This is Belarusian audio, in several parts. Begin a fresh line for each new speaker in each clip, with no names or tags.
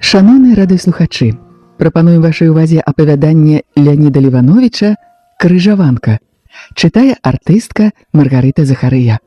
Шановныя радыёслухачы, прапануем вашай увазе апавяданне Леаніда Лівановіча «Крыжаванка». Чытае артыстка Маргарыта Захарыя.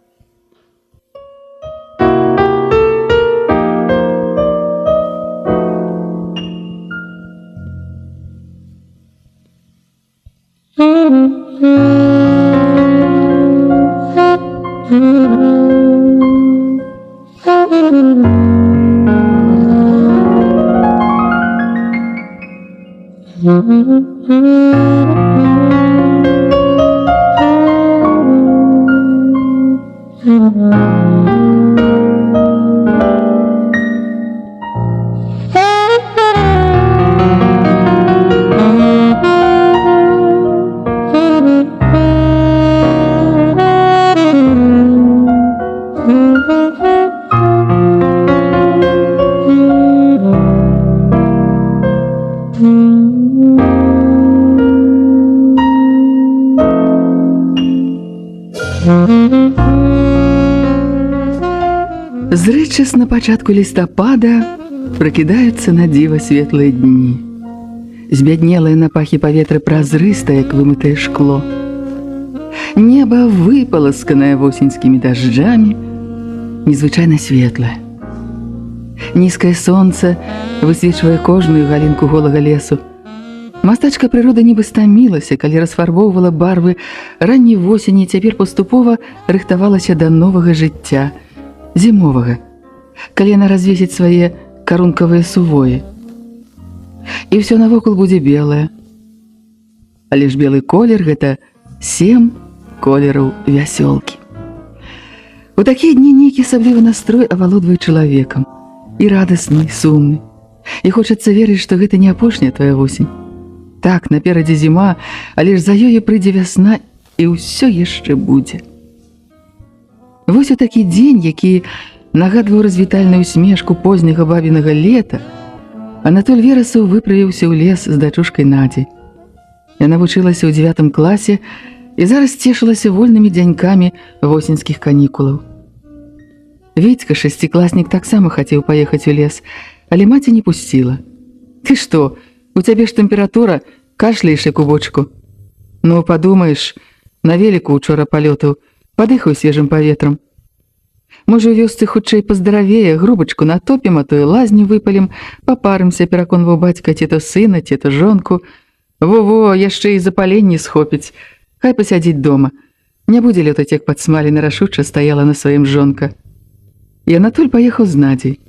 Зрэчас на пачатку лістапада пракідаюцца на дзіва светлыя дні. Збяднелае на пахі паветра празрыстае, як вымытае шкло. Неба выпаласканае восеньскімі дажджамі, незвычайна светлае. Нізкае сонца высвечвае кожную галінку голага лесу. Мастачка прырода нібы стамілася, калі расфарбоўвала барвы ранняй восені, цяпер паступова рыхтавалася да новага жыцця, зімовага, калі яна развесіць свае карункавыя сувоі. І ўсё навокал будзе белае. Але ж белы колер – гэта 7 колераў вясёлкі. У такія дні нейкі асаблівы настрой авалодвае чалавекам. І радасны, і сумны. І хочацца верыць, што гэта не апошняя твая восень. Так, наперадзе зіма, але ж за ёю прыйдзе вясна, і ўсё яшчэ будзе. Вось у такі дзень, які нагадваў развітальную усмешку позняга бабінага лета, Анатоль Верасаў выправіўся ў лес з дачушкай Надзяй. Яна вучылася ў 9 класе і зараз цешылася вольнымі дзянькамі восеньскіх канікулаў. Вітька, шасцікласнік, таксама хацеў паехаць у лес, але маці не пусціла. «Ты што, у цябе ж тэмпература, кашляеш як у бочку. Ну, падумаеш, на веліку учора палётаў, падыхаў свежым паветрам. Можа, у вёсцы хутчэй паздаравее, грубачку натопім, а то і лазню выпалім, папарымся», пераконваў бацька ці то сына, ці то жонку. «Во-во, яшчэ і запаленне схопіць. Хай пасядзіць дома. Не будзе лётаць, як падсмалена рашуча стаяла на сваім жонка». І Анатоль паехаў з Надзяй.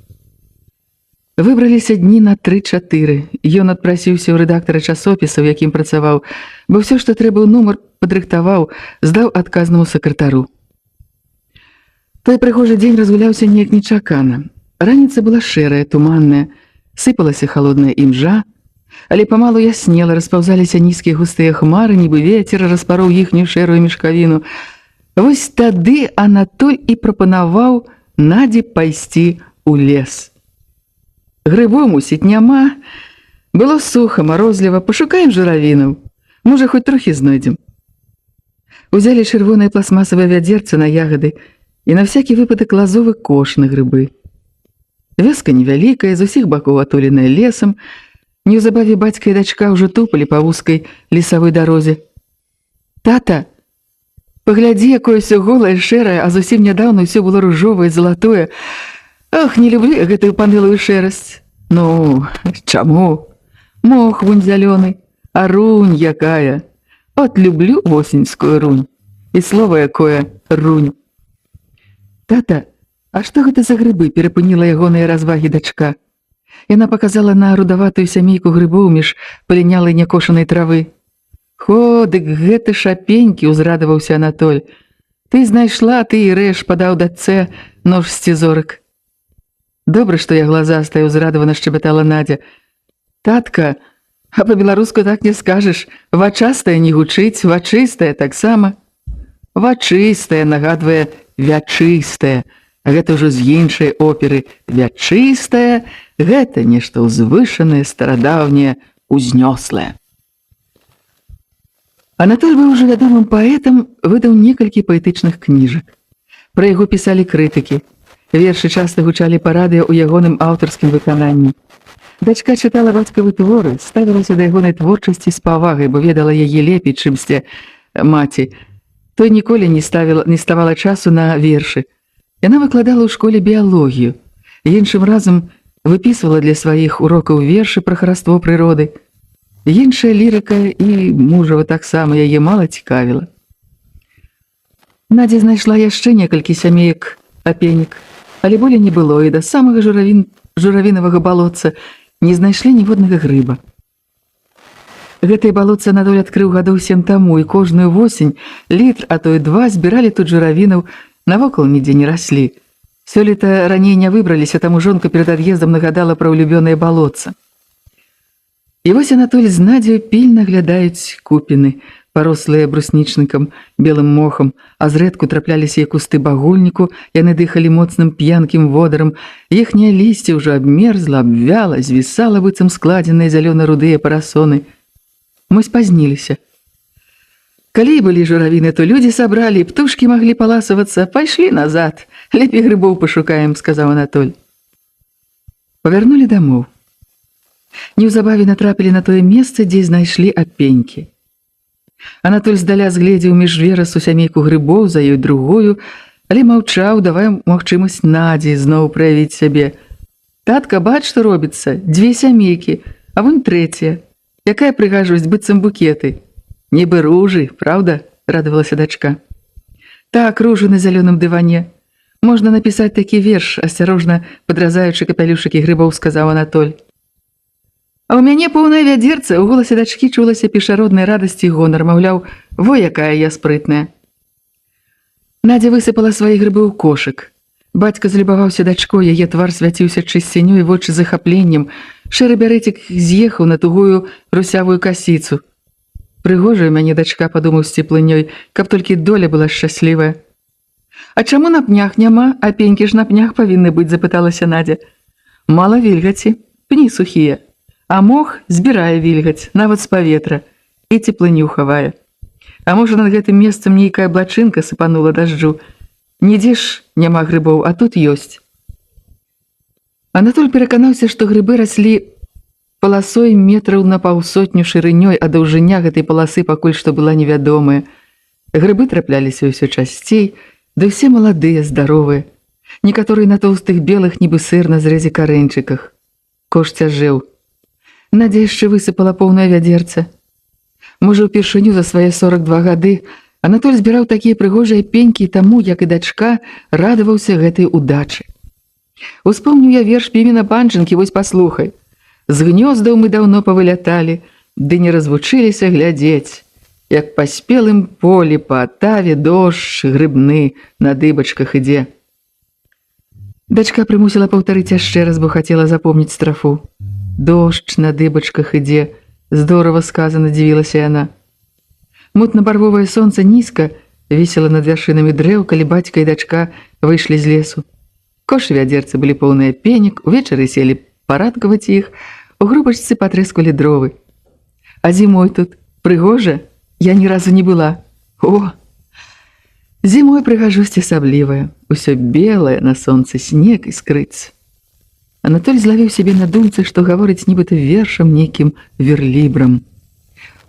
Выбраліся дні на 3-4. Ён адпрасіўся ў рэдактара часопіса, у якім працаваў, бо ўсё, што трэба ў нумар, падрыхтаваў, здаў адказнаму сакратару. Той прыгожы дзень разгуляўся неяк нечакана. Раніца была шэрая, туманная, сыпалася халодная імжа, але памалу яснела, распаўзаліся нізкія густыя хмары, нібы вецер распароў іхнюю шэрую мешкавіну. Вось тады Анатоль і прапанаваў Надзі пайсці ў лес. Грыбоў, мусіць, няма. Было суха, марозліва, пашукаем журавінаў. Можа, хоць трохі знойдзем. Узялі чырвонае пластмасавае вядзерце на ягады і на всякі выпадак лазовы кош на грыбы. Вёска невялікая, з усіх бакоў атуленая лесам. Неўзабаве бацька і дачка ўжо тупалі па вузкай лесавой дарозе. «Тата, паглядзі, якое ўсё голае, шэрае, а зусім нядаўна ўсё было ружовае, залатое. Ох, не люблю я гэтую панылую шэрасць». «Ну, чаму? Мох вунь зялёны, а рунь якая. От люблю восеньскую рунь. І слова якое рунь». «Тата, а што гэта за грыбы?» – перапыніла ягоныя развагі дачка. Яна паказала на рудаватую сямейку грыбоў між палінялай някошанай травы. «Хо, дык гэта шапенькі!» – узрадаваўся Анатоль. «Ты знайшла, ты і рэш», – падаў дачцэ нож з цізорак. «Добра, што я глазастая», – узрадавана шчабятала Надзя. «Татка, а па-беларуску так не скажаш. Вачастая не гучыць, вачыстая таксама». «Вачыстая» нагадвае «вячыстая». Гэта ўжо з іншай оперы. «Вячыстая» – гэта нешта ўзвышанае, старадаўняе, узнёслае. Анатоль быў ужо вядомым паэтам, выдаў некалькі паэтычных кніжак. Пра яго пісалі крытыкі. Вершы часта гучалі па радыё ў ягоным аўтарскім выкананні. Дачка чытала бацькавы творы, ставілася да ягонай творчасці з павагай, бо ведала яе лепей, чымсьці маці. Той ніколі не ставала часу на вершы. Яна выкладала ў школе біялогію. Іншым разам выпісвала для сваіх урокаў вершы пра хараство прыроды. Іншая лірыка і мужава таксама яе мала цікавіла. Надзя знайшла яшчэ некалькі сямеек апенек, але болей не было, і да самага журавінавага балотца не знайшлі ніводнага грыба. Гэтае балотца Анатоль адкрыў гадоў 7 таму, і кожную восень літр, а то і 2 збіралі тут журавінаў, навокал нідзе не раслі. Сёлета раней не выбраліся, таму жонка перад ад'ездам нагадала пра ўлюбёнае балотца. І вось Анатоль з Надзею пільна глядаюць купіны, парослыя бруснічнікам, белым мохам, а зрэдку трапляліся і кусты багульніку, яны дыхалі моцным п'янкім водарам, іхняе лісце ўжо абмерзла, абвяла, звісала быццам складзеныя зялёна-рудыя парасоны. Мы спазніліся. Калі былі журавіны, то людзі сабралі, птушкі маглі паласавацца, пайшлі назад, лепей грыбоў пашукаем, сказаў Анатоль. Павярнулі дамоў. Неўзабаве натрапілі на тое месца, дзе знайшлі апенькі. Анатоль здаля згледзеў між верасу сямейку грыбоў, за ёй другую, але маўчаў, давай магчымасць Надзі зноў праявіць сябе. Татка, бач, што робіцца, 2 сямейкі, а вунь 3. Якая прыгажосць, быццам букеты. Нібы ружы, праўда? Радавалася дачка. Так, ружы на зялёным дыване. Можна напісаць такі верш, асцярожна падразаючы капялюшыкі грыбоў, сказаў Анатоль. А ў мяне поўнае вядзерца, у голасе дачкі чулася пешароднай радасці і гонар, маўляў, во якая я спрытная. Надзя высыпала свае грыбы ў кошык. Бацька залюбаваўся дачкой, яе твар свяціўся чысцінёй, вочы захапленнем. Шэры бярэцік з'ехаў на тугую русявую касіцу. Прыгожая ў мяне дачка, падумаў з цеплынёй, каб толькі доля была шчаслівая. А чаму на пнях няма, а пенькі ж на пнях павінны быць, запыталася Надзя. Мала вільгаці, пні сухія. А мох збірае вільгаць, нават з паветра, і цеплыню хавае. А можа, над гэтым месцам нейкая блачынка сыпанула дажджу. Нідзе ж няма грыбоў, а тут ёсць. Анатоль пераканаўся, што грыбы раслі паласой метраў на 150 шырынёй, а даўжыня гэтай паласы пакуль што была невядомая. Грыбы трапляліся ўсё часцей, да ўсе маладыя, здаровыя. Некаторыя на тоўстых белых, нібы сыр на зрэзе карэньчыках. Кош цяжэў. Надзя яшчэ высыпала поўнае вядзерца. Можа, упершыню за свае 42 гады Анатоль збіраў такія прыгожыя пенькі, таму, як і дачка, радаваўся гэтай удачы. Успомню я верш Пімена Панчынкі, вось паслухай. З гнёздаў мы даўно павыляталі, ды не развучыліся глядзець, як па спелым полі па атаве дождж грыбны на дыбачках ідзе. Дачка прымусіла паўтарыць яшчэ раз, бо хацела запомніць страфу. Дождж на дыбачках ідзе, здорава сказана, дзівілася яна. Мутна-барвовае сонца нізка вісела над вяршынамі дрэў, калі бацька і дачка выйшлі з лесу. Кошы вядзерцы былі поўныя пенек, увечары селі парадкаваць іх, у грубачцы патрэсквалі дровы. А зімой тут прыгожа? Я ні разу не была. О! Зімой прыгажосць асаблівая, усё белае на сонцы, снег іскрыць. Анатоль злавіў сябе на думцы, што гаворыць нібыта вершам нейкім верлібрам.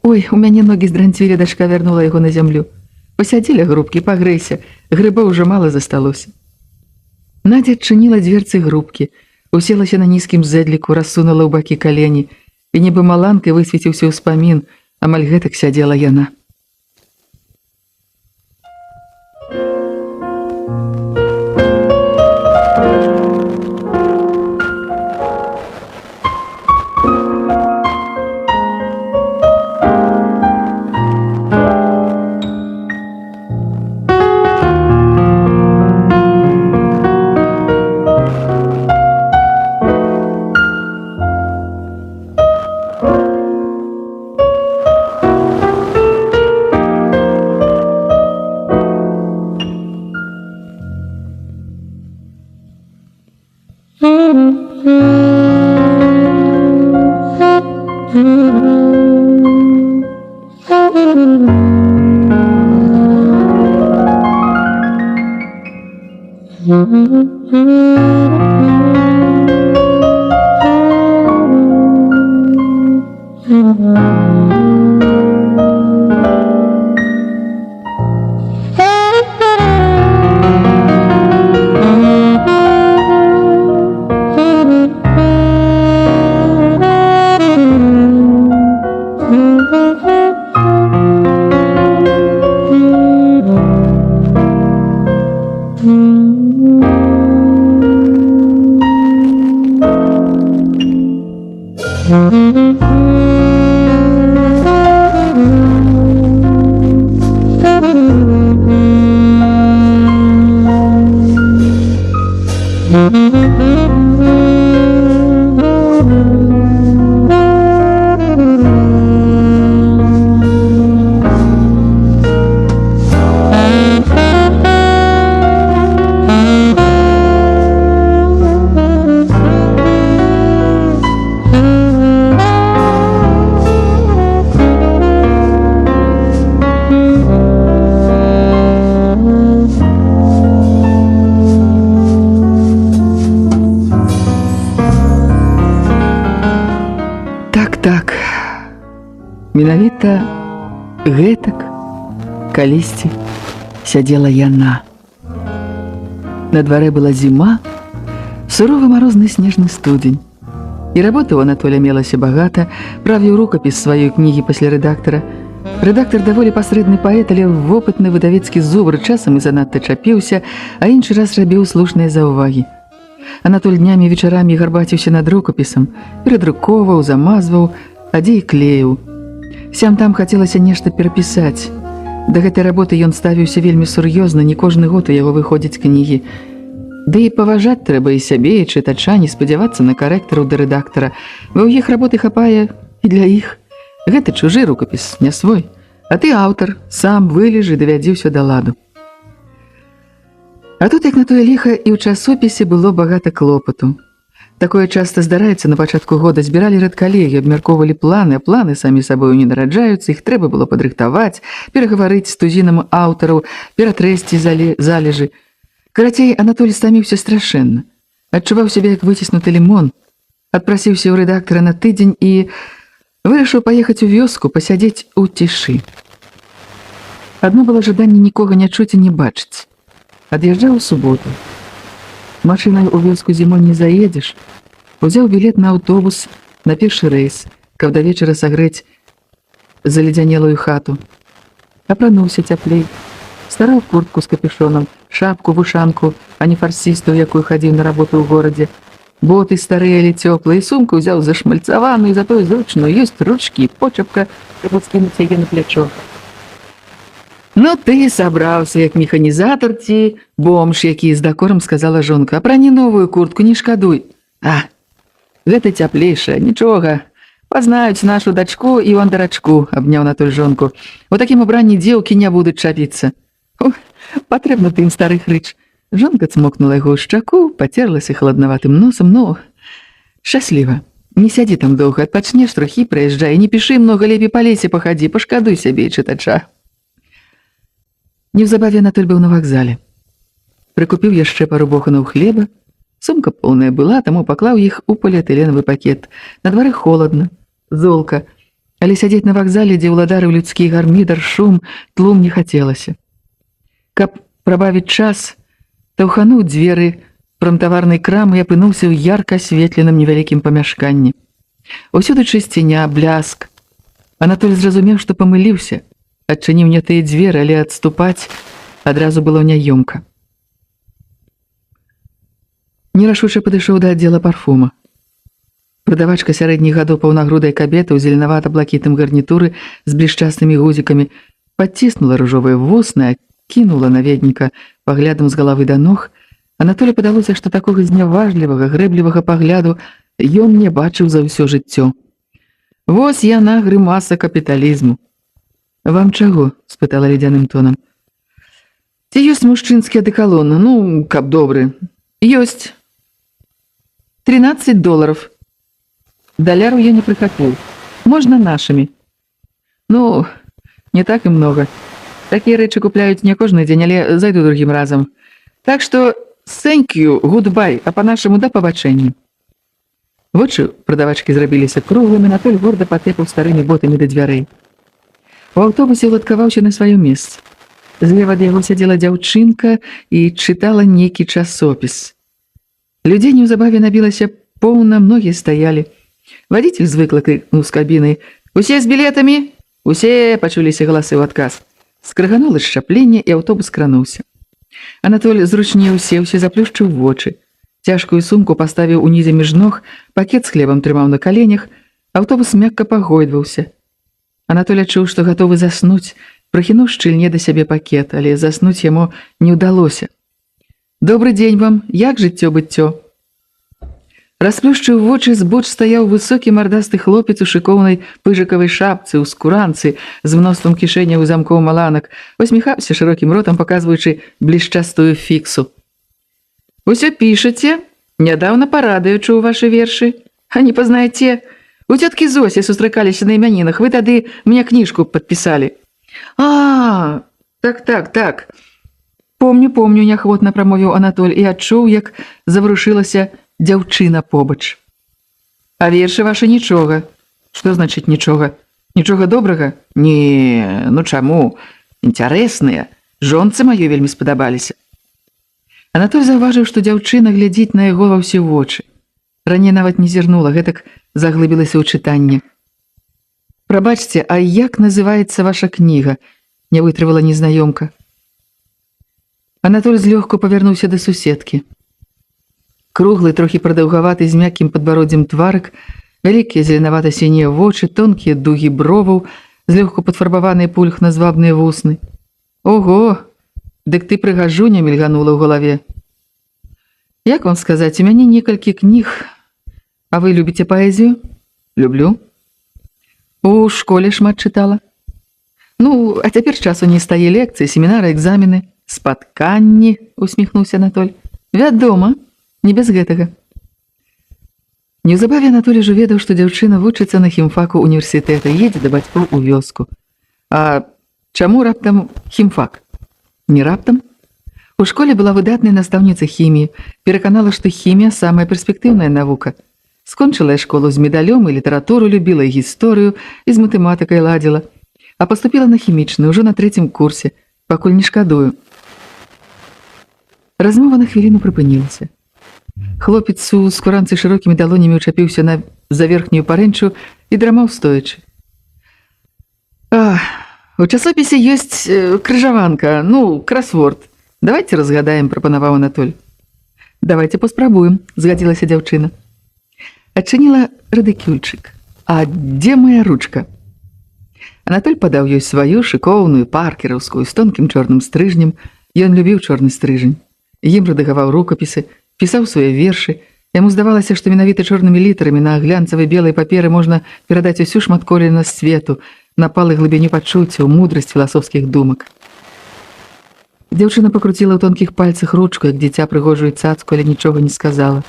Ой, у мяне ногі здранцвілі, дачка вярнула яго на зямлю. Пасядзі ля грубкі, пагрэйся, грыбоў ужо мала засталося. Надзя адчыніла дверцы грубкі, уселася на нізкім зэдліку, рассунула ў бакі калені, і нібы маланкай высвеціўся ўспамін, амаль гэтак сядзела яна. Так, менавіта гэтак калісьці сядзела яна. На дварэ была зіма, суровы марозны снежны студзень. І работы ў Анатоля мелася багата, правіў рукапіс сваёй кнігі пасля рэдактара. Рэдактар даволі пасрэдны паэт, але вопытны выдавецкі зубр, часам і занадта чапіўся, а іншы раз рабіў слушныя заўвагі. Анатоль днямі і вечарамі гарбаціўся над рукапісам, перадрукоўваў, замазваў, а дзе і клеіў. Сям-там хацелася нешта перапісаць. Да гэтай работы ён ставіўся вельмі сур'ёзна, не кожны год у яго выходзяць кнігі. Ды і паважаць трэба і сябе, і чытача, не спадзявацца на карэктараў да рэдактара, бо ў іх работы хапае і для іх. Гэта чужы рукапіс, не свой, а ты аўтар, сам вылежы, давядзі ўсё да ладу. А тут, як на тое ліха, і ў часопісе было багата клопату. Такое часта здараецца на пачатку года. Збіралі рэдкалегі, абмяркоўвалі планы, а планы самі сабою не нараджаюцца, іх трэба было падрыхтаваць, перагаварыць з тузінам аўтараў, ператрэсці залежы. Карацей, Анатоль стаміўся страшэнна. Адчуваў сябе, як выціснуты лімон. Адпрасіўся ў рэдактара на тыдзень і вырашыў паехаць у вёску, пасядзець у цішы. Адно было жаданне нікога не чуць і не бачыць. Ад'язджаў у суботу. Машынай у вёску зімой не заедзеш. Узяў білет на аўтобус на першы рэйс, каб да вечара сагрэць заледзянелую хату. Апрануўся цяплей. Стараў куртку з капюшонам, шапку, вушанку, а не фарсісту, якую хадзіў на работу ў горадзе. Боты старыя, але цёплыя, сумку ўзяў зашмальцаваную, затое зручную, ёсць ручкі, почапка, каб скінуць яе на плячо. Ну ты сабраўся, як механізатар ці бомж, які з дакорам сказала жонка. Апрані новую куртку, не шкадуй. А, гэта цяплейшая, нічога. Пазнаюць нашу дачку і вандарачку, абняў Анатоль жонку. У такім убранні дзеўкі не будуць чапіцца. Патрэбна ты ім старых рыч. Жонка цмокнула яго ў шчаку, пацерлася халаднаватым носам. Ну, шчасліва. Не сядзі там доўга, адпачнеш трохі, прыязджай, не пішы многа, лепей па лесе пахадзі, пашкадуй сябе і чытача. Неўзабаве Анатоль быў на вакзале. Прыкупіў яшчэ пару боханаў хлеба. Сумка поўная была, таму паклаў іх у поліэтыленавы пакет. На двары холадна, золка, але сядзець на вакзале, дзе ўладарыў людскі гармідар, шум, тлум не хацелася. Каб прабавіць час, таўхануў дзверы прамтаварнай крамы і апынуўся ў ярка асветленым невялікім памяшканні. Усюды чысціня, бляск. Анатоль зразумеў, што памыліўся. Адчыніў не тыя дзверы, але адступаць адразу было няёмка. Нерашуча падышоў да аддзела парфума. Прадавачка сярэдніх гадоў паўнагрудай кабеты ў зеленавата-блакітным гарнітуры з блішчастымі гузікамі падціснула ружовыя вусны, кінула наведніка паглядам з галавы да ног. Анатолі падалося, што такога зняважлівага, грэблівага пагляду ён не бачыў за ўсё жыццё. Вось яна грымаса капіталізму. «Вам чаго?» – спытала ледзяным тоном. «Ці ёсць мужчынскі адэкалон? Ну, каб добры». «Ёсць. $13. Даляру я не прыхапіў. Можна нашымі». «Ну, не так і многа. Такія рэчы купляюць не кожны дзень, але зайду другім разам. Так што thank you, goodbye, а па-нашаму да пабачэння». Вочы прадавачкі зрабіліся круглымі, Анатоль горда патэпаў старымі ботамі да дзвярэй. У аўтобусе уладкаваўся на сваё месца. Злева ад яго сядзела дзяўчынка і чытала нейкі часопіс. Людзей неўзабаве набілася поўна, многія стаялі. Вадзіцель звыкла крыкнуў з кабіны: «Усе з білетамі?» «Усе!» – пачуліся галасы ў адказ. Скрыганула шчапленне, і аўтобус крануўся. Анатоль зручней усеўся, заплюшчыў вочы. Цяжкую сумку паставіў унізе між ног, пакет з хлебам трымаў на каленях. Аўтобус мякка пагойдваўся. Анатоль адчуў, што гатовы заснуць, прыхінуў шчыльней да сябе пакет, але заснуць яму не ўдалося. «Добры дзень вам, як жыццё-быццё?» Расплюшчыў вочы, збоч стаяў высокі мардасты хлопец у шыкоўнай пыжыкавай шапцы, у скуранцы, з мноствам кішэняў і замкоў маланак, усміхаўся шырокім ротам, паказваючы блішчастую фіксу. «Усё пішаце? Нядаўна парадаючы ў вашы вершы. А не пазнаеце? У тёткі Зосі сустракаліся на імянінах, вы тады мне кніжку падпісалі». «А, так. Помню, неахвотна прамовіў Анатоль і адчуў, як заварушылася дзяўчына побач. «А вершы вашы нічога». «Што значыць нічога? Нічога добрага?» «Не, ну чаму? Інтарэсныя. Жонцы маёй вельмі спадабаліся». Анатоль заўважыў, што дзяўчына глядзіць на яго ва ўсе вочы. Раней нават не зірнула, гэтак заглыбілася ў чытанне. «Прабачце, а як называецца ваша кніга?» – не вытрывала незнаёмка. Анатоль злёгку павярнуўся да суседкі. Круглы, трохі прадаўгаваты, з мяккім падбароддзем тварык, вялікія зеленавата-сінія вочы, тонкія дугі броваў, злёгку падфарбаваныя пульхна-звабныя вусны. «Ого! Дык ты прыгажуня!» – мільганула ў галаве. «Як вам сказаць, у мяне некалькі кніг. А вы любіце паэзію?» «Люблю». «У школе шмат чытала?» «Ну, а цяпер часу не стае, лекцыі, семінары, экзамены». «Спатканні», – усміхнуўся Анатоль. «Вядома, не без гэтага». Неўзабаве Анатоль ужо ведаў, што дзяўчына вучыцца на хімфаку універсітэта, едзе да бацькоў у вёску. А чаму раптам хімфак? Не раптам. У школе была выдатная настаўніца хіміі, пераканала, што хімія – самая перспектыўная навука. Скончыла школу з медалём, і літаратуру любіла, і гісторыю, і з матэматыкай ладзіла. А паступіла на хімічную ўжо на 3-м курсе, пакуль не шкадую. Размова на хвіліну прыпынілася. Хлопец у скуранцы шырокімі далонямі ўчапіўся за верхнюю парэнчу і драмаў стоячы. У часопісе ёсць крыжаванка, красворд. Давайте разгадаем, прапанаваў Анатоль. Давайте паспрабуем, згадзілася дзяўчына. Адчыніла радыкюльчык. А дзе моя ручка? Анатоль падаў ёй сваю шыкоўную паркераўскую з тонкім чорным стрыжнем. Ён любіў чорны стрыжень. Ім рэдагаваў рукапісы, пісаў свае вершы. Яму здавалася, што менавіта чорнымі літарамі на глянцавай белай паперы можна перадаць усю шматколернасць свету, напалы глыбіню пачуццяў, мудрасць філасофскіх думак. Дзяўчына пакруціла ў тонкіх пальцах ручку, як дзіця прыгожую цацку, але нічога не сказала.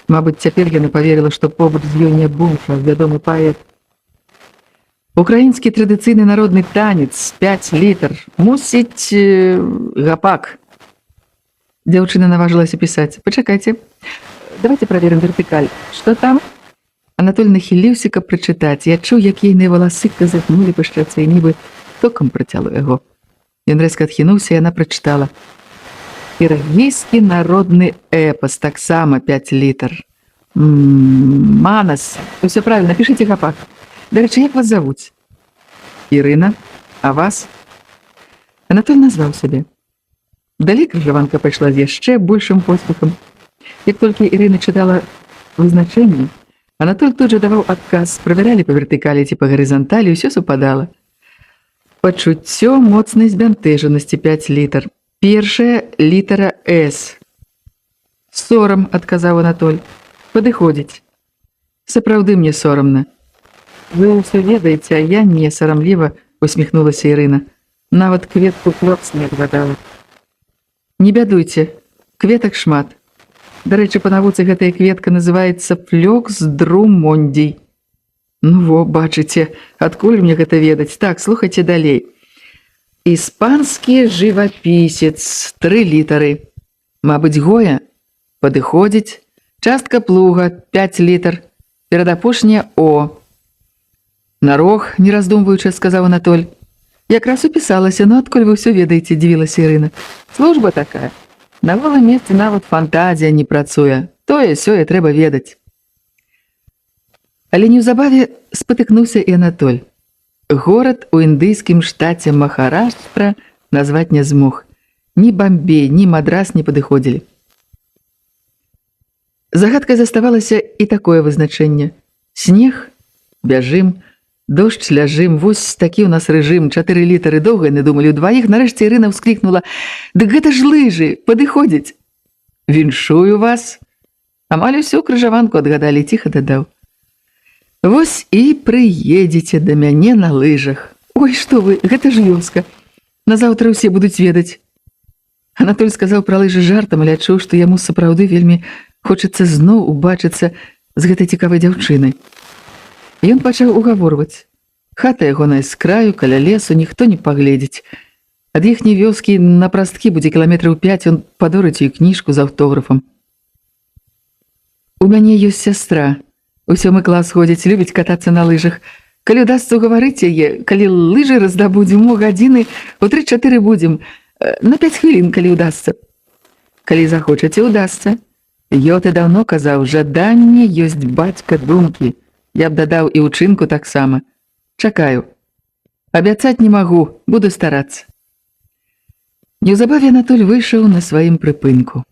Мабыць, цяпер яна паверыла, што побач з ёй не бунка, вядомы паэт. Украінскі традыцыйны народны танец, 5 літар, мусіць гапак. Дзяўчына наважылася пісаць. Пачакайце, давайте праверым вертыкаль. Што там? Анатоль нахіліўся, каб прачытаць. Я чуў, як ейныя валасы казахнулі па шчацэ, і нібы токам працяло яго. Ён рэзка адхінуўся, і яна прачытала. Іргійскі народны эпас, таксама 5 літар. Манас. Усё правильно, пішыце гапак. Дарэчы, як вас завуць? Ірына. А вас? Анатоль назваў сябе. Далей крыжаванка пайшла з яшчэ большым поспехам. Як толькі Ірына чытала вызначэнні, Анатоль тут жа даваў адказ, правяралі па вертыкалі ці па гарызанталі, усё супадала. Пачуццё моцнай збянтэжанасці 5 літар. Першая літара «С». «Сорам», адказаў Анатоль. «Падыходзіць». «Сапраўды мне сорамна». «Вы ўсё ведаеце, а я не», сарамліва усміхнулася Ірына. «Нават кветку хлопц не адгадала». «Не бядуйце, кветак шмат. Дарэчы, па навуцы гэтая кветка называецца флёкс друмондзій». «Ну, бачыце, адкуль мне гэта ведаць? Так, слухайце далей. Іспанскі жывапісец, 3 літары. Мабыць, Гоя? Падыходзіць. Частка плуга, 5 літар. Перадапошняя О». «Нарог», не раздумваючы, сказаў Анатоль. «Якраз упісалася, но адкуль вы ўсё ведаеце?» – дзівілася Ірына. «Служба такая. На голым месцы нават фантазія не працуе. Тое-сёе трэба ведаць». Але неўзабаве спатыкнуўся і Анатоль. Горад у індыйскім штаце Махараштра назваць не змог. Ні Бамбей, ні Мадрас не падыходзілі. Загадкай заставалася і такое вызначэнне. Снег бяжым, дождь ляжым, вось такі ў нас рэжым, 4 літары доўга яны думалі ўдваіх, нарэшце Ірына ўсклікнула: «Дык гэта ж лыжы, падыходзяць!» «Віншую вас!» Амаль усю крыжаванку адгадалі, ціха дадаў: «Вось і прыедзеце да мяне на лыжах. Ой, што вы, гэта ж вёска. Назаўтра ўсе будуць ведаць». Анатоль сказаў пра лыжы жартам, але адчуў, што яму сапраўды вельмі хочацца зноў убачыцца з гэтай цікавай дзяўчынай. Ён пачаў угаворваць. Хата ягоная з краю, каля лесу, ніхто не пагледзіць. Ад іхняй вёскі на прасткі будзе кіламетраў 5, ён падорыць ёй кніжку з аўтографам. «У мяне ёсць сястра. У 7 клас ходзіць, любіць катацца на лыжах. Калі ўдасца угаварыць яе, калі лыжы раздабудзем у гадзіны, у 3-4 будзем, на 5 хвілін, калі ўдасца. Калі захочаце, ўдасца. Ёты даўно казаў, жаданне ёсць бацька думкі. Я б дадаў і ўчынку таксама. Чакаю. Абяцаць не магу, буду старацца». Неўзабаве Анатоль выйшаў на сваім прыпынку.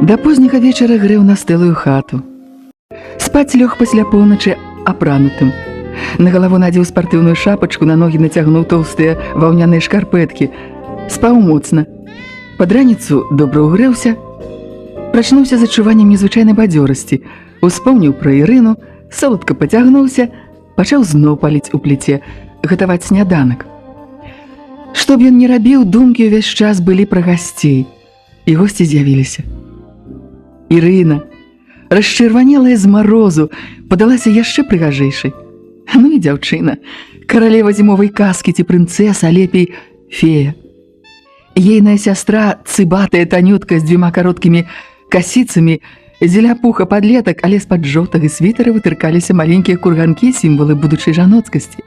Да позняга вечара грэў на стылую хату. Спаць лёг пасля поўначы апранутым. На галаву надзеў спартыўную шапачку, на ногі нацягнуў тоўстыя ваўняныя шкарпэткі. Спаў моцна. Пад раніцу добра ўгрэўся, прачнуўся з адчуваннем незвычайнай бадзёрасці, успомніў пра Ірыну, соладка пацягнуўся, пачаў зноў паліць у пліце, гатаваць сняданак. Што б ён не рабіў, думкі ўвесь час былі пра гасцей, і госці з'явіліся. Ірына, расчырванелая з марозу, падалася яшчэ прыгажэйшай. Ну і дзяўчына, каралева зімовай казкі ці прынцэса, а лепей фея. Ейная сястра, цыбатая танютка з 2 кароткімі касіцамі, зеляпуха падлетак, але з-пад жоўтага світара вытыркаліся маленькія курганкі, сімвалы будучай жаноцкасці.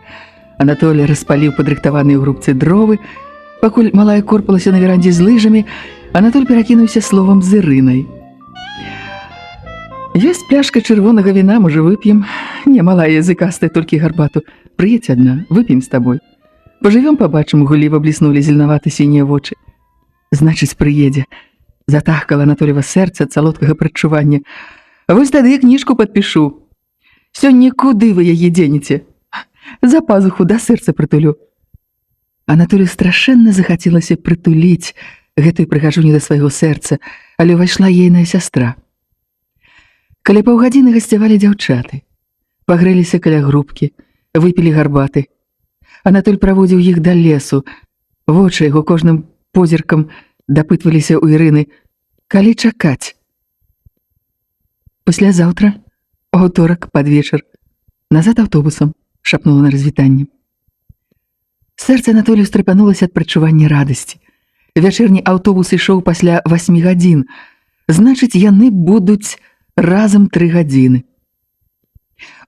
Анатоль распаліў падрыхтаваныя ў грубцы дровы. Пакуль малая корпалася на верандзе з лыжамі, Анатоль перакінуўся словам з Ірынай. «Ёсць пляшка чырвонага віна, можа, вып'ем? Не, малая языкастая, толькі гарбату. Прыедзь адна, вып'ем з табой. Пажывём, пабачым», — гуліва бліснулі зеленавата-сінія вочы. «Значыць, прыедзе», — затахкала Анатолева сэрца ад салодкага прадчування. «Вось тады кніжку падпішу. Сёння куды вы яе дзенеце? За пазуху да сэрца прытулю». Анатолю страшэнна захацелася прытуліць гэтую прыгажуню да свайго сэрца, але ўвайшла ейная сястра. Каля паўгадзіны гасцявалі дзяўчаты. Пагрэліся каля грубкі, выпілі гарбаты. Анатоль праводзіў іх да лесу. Вочы яго кожным позіркам дапытваліся ў Ірыны. Калі чакаць? «Паслязаўтра, аўторак, пад вечар. Назад аўтобусам», — шапнула на развітанне. Сэрца Анатолію страпанулася ад прадчування радасці. Вячэрні аўтобус ішоў пасля 8 гадзін. Значыць, яны будуць разам 3 гадзіны.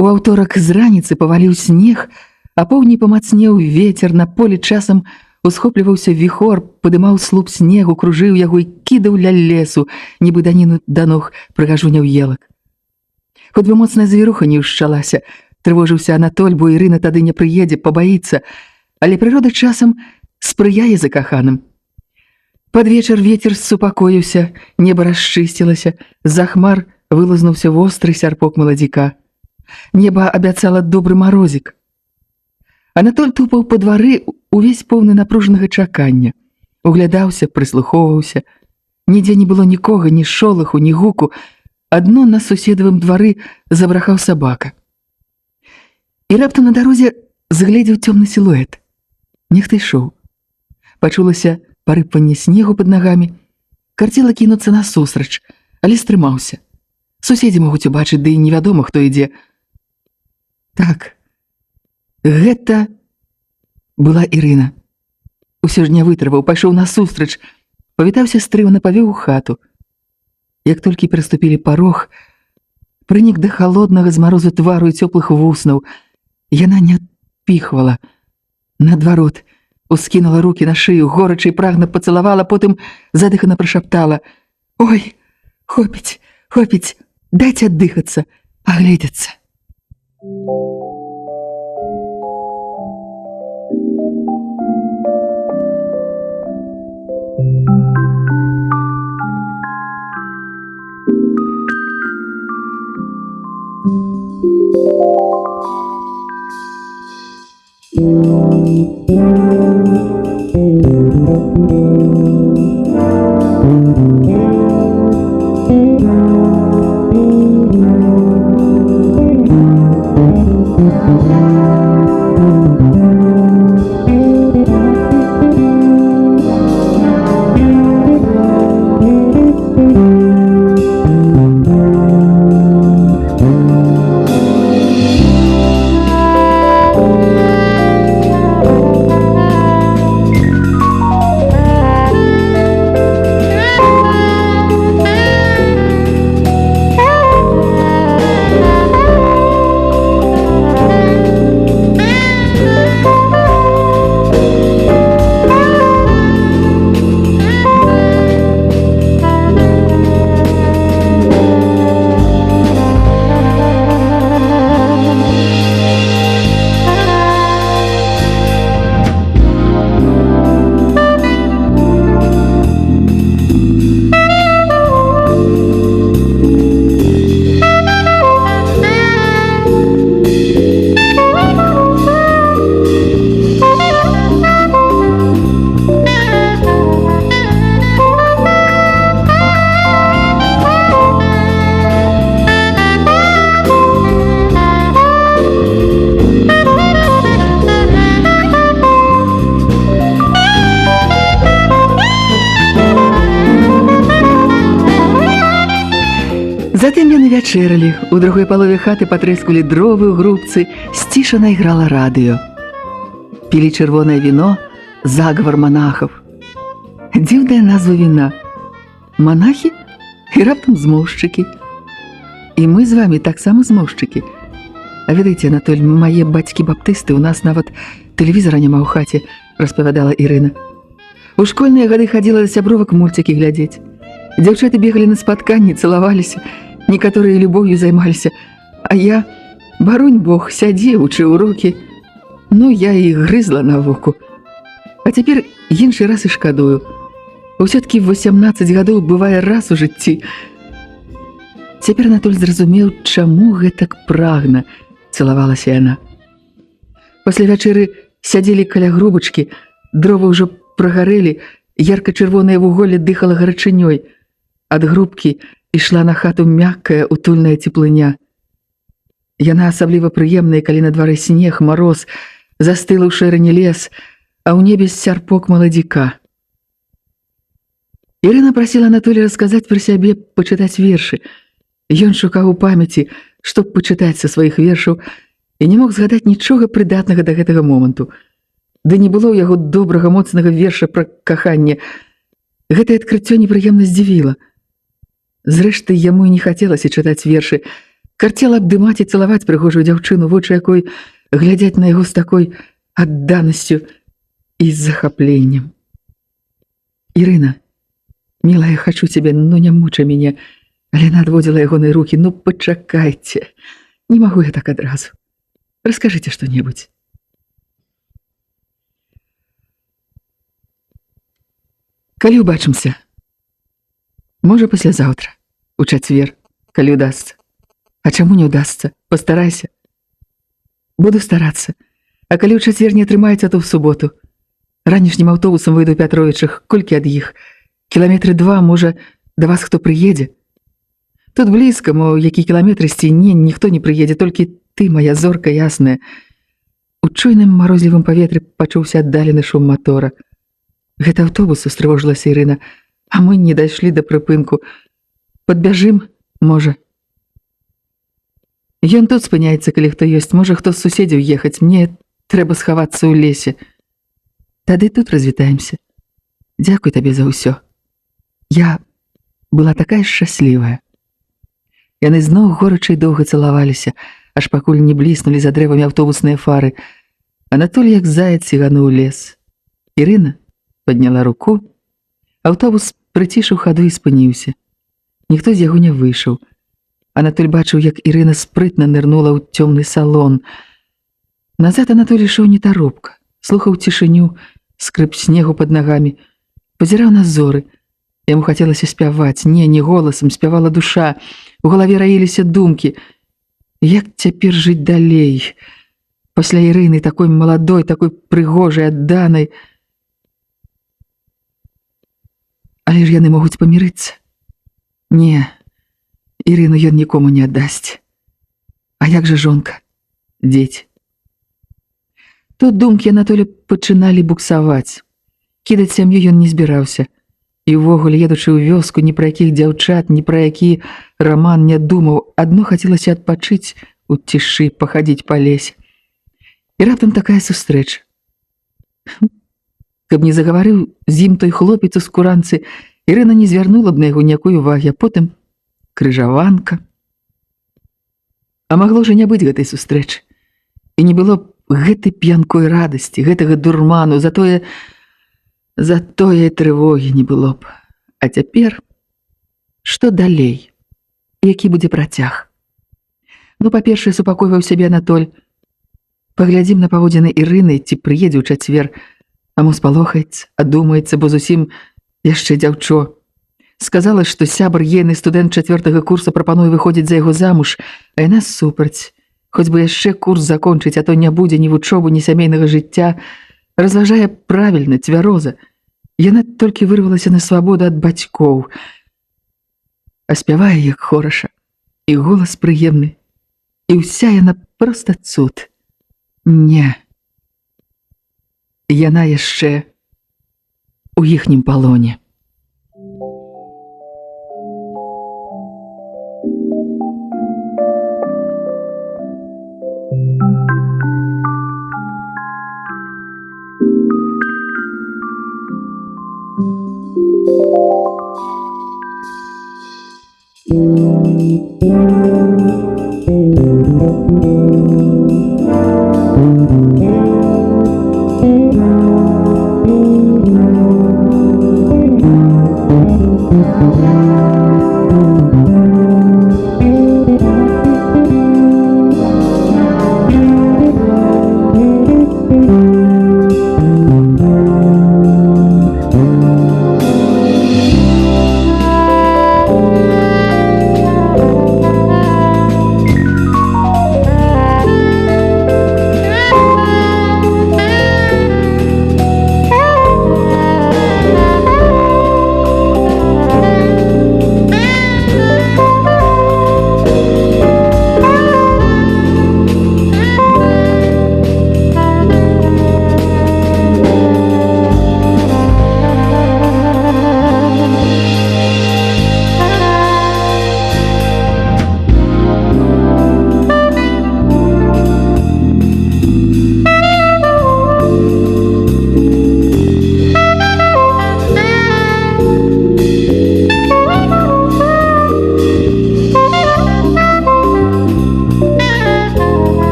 У аўторак з раніцы паваліў снег, а поўдні памацнеў ветер, на полі часам усхопліваўся віхор, падымаў слуп снегу, кружыў яго і кідаў ля лесу, нібы даніну да ног прыгажуняў елак. Хоць бы моцная завіруха не ўшчалася, трывожыўся Анатоль, бо Ірына тады не прыедзе, пабаіцца, але прырода часам спрыяе закаханым. Пад вечар вецер супакоіўся, неба расчысцілася, з-за хмар вылазнуўся востры сярпок маладзіка. Неба абяцала добры марозік. Анатоль тупаў па двары, увесь поўны напружанага чакання. Углядаўся, прыслухоўваўся. Нідзе не было нікога, ні шолаху, ні гуку. Адно на суседавым двары забрахаў сабака. І раптам на дарозе згледзеў цёмны сілуэт. Нехта ішоў. Пачулася парыпванне снегу пад нагамі. карціла кінуцца насустрач, але стрымаўся. Суседзі могуць убачыць, ды і невядома, хто ідзе. Так, гэта была Ірына. Усё ж не вытрываў, пайшоў насустрач, павітаўся стрымана, павёў у хату. Як толькі пераступілі парог, прынік да халоднага з марозу твару і цёплых вуснаў. Яна не адпіхвала. Наадварот, ускінула рукі на шыю, горача і прагна пацалавала, потым задыхана прашаптала: «Ой, хопіць, хопіць, дайце аддыхацца, агледзецца». Затым яны вячэралі. У другой палове хаты патрэскалі дровы ў грубцы, сцішана іграла радыё. Пілі чырвонае віно, загавар манахаў. Дзіўная назва віна. Манахі і раптам змоўшчыкі. І мы з вамі таксама змоўшчыкі. А ведаеце, Анатоль, мае бацькі-баптысты, у нас нават тэлевізара няма ў хаце, распавядала Ірына. У школьныя гады хадзіла да сябровак мульцікі глядзець. Дзяўчаты бегалі на спатканні, цалаваліся, некаторыя любоўю займаліся, а я, баронь Бог, сядзеў, учыў урокі. Ну, я і грызла на воку. А цяпер іншы раз і шкадую. Усё-ткі 18 гадоў бывае раз у жыцці. Цяпер Анатоль зразумеў, чаму гэтак прагна, цалавалася яна. Пасля вячэры сядзелі каля грубачкі, дровы ўжо прагарэлі, ярка-чырвонае вуголле дыхала гарачынёй. Ад грубкі ішла на хату мяккая, утульная цеплыня. Яна асабліва прыемная, калі на дварэ снег, мароз, застыла ў шэрані лес, а ў небе сярпок маладзіка. Ірына прасіла Анатолія расказаць пра сябе, пачытаць вершы. Ён шукаў у памяці, што б пачытаць са сваіх вершаў, і не мог згадаць нічога прыдатнага да гэтага моманту. Ды не было ў яго добрага, моцнага верша пра каханне. Гэтае адкрыццё непрыемна здзівіла. Зрэшты, яму і не хацелася чытаць вершы. Карцела абдымаць і цалаваць прыгожую дзяўчыну, вочы якой глядзяць на яго з такой адданасцю і захапленнем. «Ірына, милая, хочу тебя, но не мучай меня». Алена адводзіла ягоныя рукі. «Ну, пачакайце, не магу я так адразу. Раскажыце што-небудзь». «Калі ўбачымся?» «Можа, паслязаўтра, у чацвер, калі ўдасца». «А чаму не ўдасца? Пастарайся». «Буду старацца. А калі ў чацвер не атрымаецца, то ў суботу. Ранішнім аўтобусам выйду ў Пятровічах. Колькі ад іх? Кіламетры 2, можа, да вас хто прыедзе? Тут блізка, мо які кіламетр ісці? Не, ніхто не прыедзе, толькі ты, моя зорка ясная». У чуйным марозлівым паветры пачуўся аддалены шум матора. «Гэта аўтобус», устрывожылася Ірына. А мы не дайшлі да прыпынку. Падбяжым, можа. Ён тут спыняецца, калі хто ёсць. Можа, хто з суседзяў ехаць. Мне трэба схавацца ў лесе. Тады тут развітаемся. Дзякуй табе за ўсё. Я была такая шчаслівая. Яны зноў горача і доўга цалаваліся, аж пакуль не бліснулі за дрэвамі аўтобусныя фары. Анатоль, як заяц, сігануў у лес. Ірына падняла руку. Аўтобус прыцішыў хаду і спыніўся. Ніхто з яго не выйшаў. Анатоль бачыў, як Ірына спрытна нырнула ў цёмны салон. Назад Анатоль ішоў нетаропка, слухаў цішыню, скрып снегу пад нагамі, пазіраў на зоры. Яму хацелася спяваць. Не голасам, спявала душа. У галаве раіліся думкі. Як цяпер жыць далей? Пасля Ірыны, такой маладой, такой прыгожай, адданай. Але ж яны могуць памірыцца. Не, Ірыну ён нікому не аддасць. А як жа жонка? Дзеці? Тут думкі Анатоля пачыналі буксаваць. Кідаць сям'ю ён не збіраўся. І ўвогуле, едучы ў вёску, ні пра якіх дзяўчат, ні пра які раман не думаў. Адно хацелася адпачыць у цішы, пахадзіць па лесе. І раптам такая сустрэча. Каб не загаварыў з ім той хлопец у скуранцы, Ірына не звярнула б на яго ніякой увагі, а потым крыжаванка. А магло ж не быць гэтай сустрэчы. І не было б гэтай п'янкой радасці, гэтага дурману, затое трывогі не было б. А цяпер, што далей? Які будзе працяг? Ну, па-першае, супакойваў сябе Анатоль. Паглядзім на паводзіны Ірыны, ці прыедзе ў чацвер, а мо спалохаецца, адумаецца, бо зусім яшчэ дзяўчо. Сказала, што сябар ейны студэнт 4-го курса прапануе выходзіць за яго замуж, а яна супраць. Хоць бы яшчэ курс закончыць, а то не будзе ні вучобы, ні сямейнага жыцця. Разважае правільна, цвяроза. Яна толькі вырвалася на свабоду ад бацькоў. А спявае як хораша. І голас прыемны. І ўся яна проста цуд. Не. Яна яшчэ у іхнім палоне.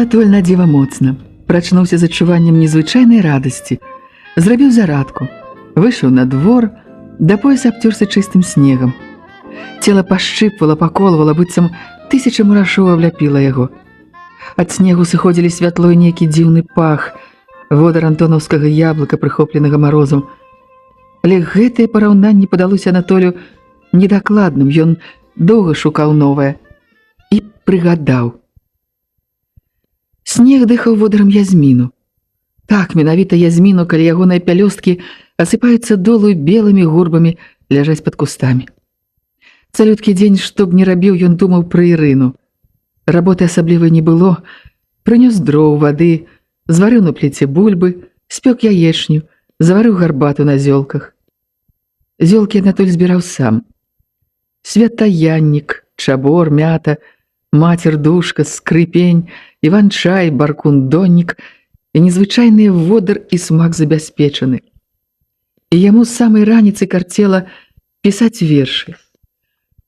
Анатоль надзіва моцна. Прачнуўся з адчуваннем незвычайнай радасці. Зрабіў зарадку. Выйшаў на двор, да пояса абцёрся чыстым снегам. Цела пашчыпвала, паколвала, быццам Тысяча мурашоў абляпіла яго. Ад снегу сыходзілі святло і нейкі дзіўны пах, водар антонаўскага яблыка, прыхопленага марозам. Але гэтае параўнанне падалося Анатолю недакладным, ён доўга шукаў новае і прыгадаў. Снег дыхаў водарам язміну. Так, менавіта язміну, калі ягоныя пялёсткі асыпаюцца долу белымі гурбамі, ляжаць пад кустамі. Цалюткі дзень, што б не рабіў, ён думаў пра Ірыну. Работы асаблівай не было, прынёс дроў, вады, зварыў на пліце бульбы, спёк яечню, заварыў гарбату на зёлках. Зёлкі Анатоль збіраў сам. Святаяннік, чабор, мята, мацер-душка, скрыпень, іван-чай, баркун-доннік і незвычайны водар і смак забяспечаны. І яму з самай раніцы карцела пісаць вершы.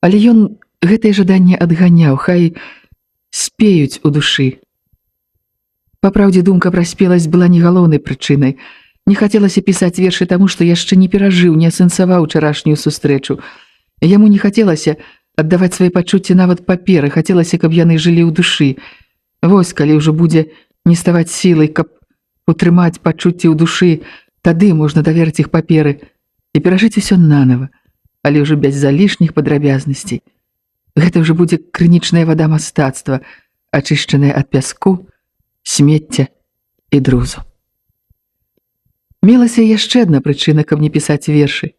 Але ён гэтае жаданне адганяў, хай спеюць у душы. Папраўдзе, думка пра спеласць была не галоўнай прычынай. Не хацелася пісаць вершы таму, што яшчэ не перажыў, не асэнсаваў учарашнюю сустрэчу. Яму не хацелася аддаваць свае пачуцці нават паперы, хацелася, каб яны жылі ў душы. Вось, калі ўжо будзе не ставаць сілай, каб утрымаць пачуцці ў душы, тады можна даверыць іх паперы і перажыць усё нанава, але ўжо без залішніх падрабязнасцей. Гэта ўжо будзе крынічная вада мастацтва, ачышчаная ад пяску, смецця і друзу. Мелася яшчэ адна прычына, каб не пісаць вершы.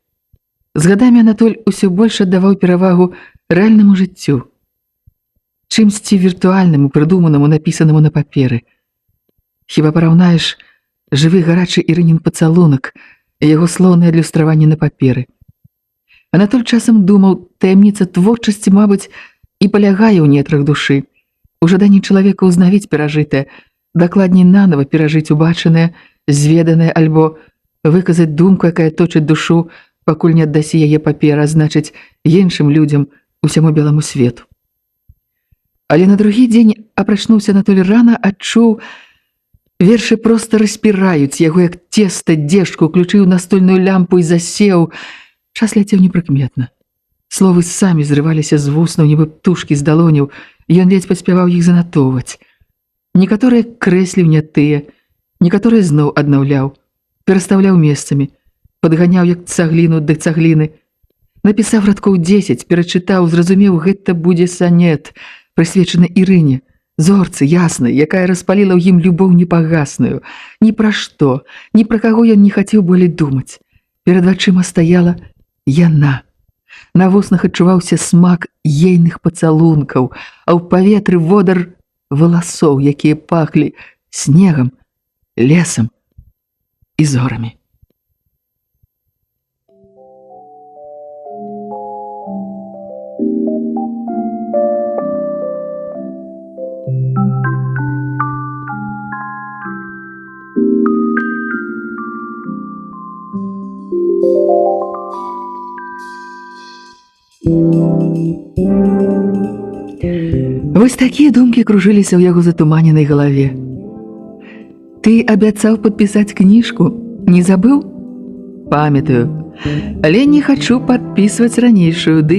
З гадамі Анатоль усё больш аддаваў перавагу рэальнаму жыццю. Чымсьці віртуальнаму, прыдуманаму, напісанаму на паперы. Хіба параўнаеш жывы гарачы Ірынін пацалунак і яго слоўнае адлюстраванне на паперы. Анатоль часам думаў, таямніца творчасці, мабыць, і палягае ў нетрах душы, у жаданні чалавека ўзнавіць перажытае, дакладней нанова перажыць убачанае, зведанае альбо выказаць думку, якая точыць душу, пакуль не аддасі яе папера, значыць, іншым людзям, усяму беламу свету. Але на другі дзень апрачнуўся Анатоль рана, адчуў, вершы проста распіраюць яго, як цеста дзежку, уключыў настольную лямпу і засеў. Час ляцеў непрыкметна. Словы самі зрываліся з вуснаў, нібы птушкі з далоняў, і ён ледзь паспяваў іх занатоўваць. Некаторыя крэсліў не тыя, некаторыя зноў аднаўляў, перастаўляў месцамі, падганяў як цагліну да цагліны. Напісаў радкоў 10, перачытаў, зразумеў, гэта будзе санет, прысвечаны Ірыне, зорцы яснай, якая распаліла ў ім любоў непагасную. Ні пра што, ні пра каго ён не хацеў болей думаць. Перад вачыма стаяла яна. На вуснах адчуваўся смак ейных пацалункаў, а ў паветры водар валасоў, якія пахлі снегам, лесам і зорамі. Вось такія думкі кружыліся ў яго затуманенай галаве. Ты абяцаў падпісаць кніжку, не забыў? Памятаю, але не хачу падпісваць ранейшую, ды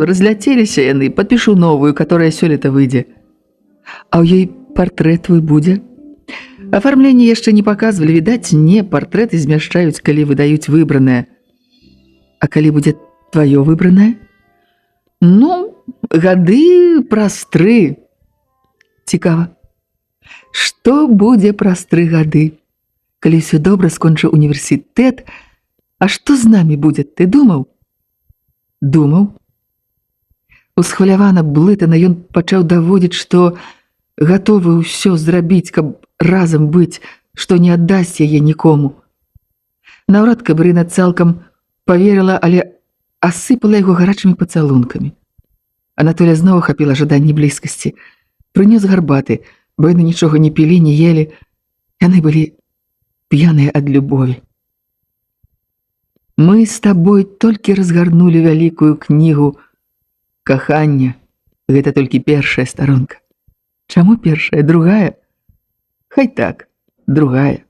разляцеліся яны, падпішу новую, которая сёлета выйдзе. А ў ёй партрэт твой будзе? Афармленне яшчэ не паказвалі, відаць, не, партрэты змяшчаюць, калі выдаюць выбранае. А калі будзе тваё выбранае? Ну, гады праз 3. Цікава. Што будзе праз 3 гады? Калі ўсё добра, скончу універсітэт, а што з намі будзе, ты думаў? Думаў. Усхвалявана, блытана, ён пачаў даводзіць, што гатовы ўсё зрабіць, каб разам быць, што не аддасць яе нікому. Наўрад, каб Ірына цалкам поверила, але асыпала яго гарачымі пацалункамі. Анатоля зноў ахапіла жаданне блізкасці. Прынёс гарбаты, бо яны нічога не пілі, не елі. Яны былі п'яныя ад любові. Мы з табой толькі разгарнулі вялікую кнігу кахання. Гэта толькі першая старонка. Чаму першая? Другая? Хай так, другая.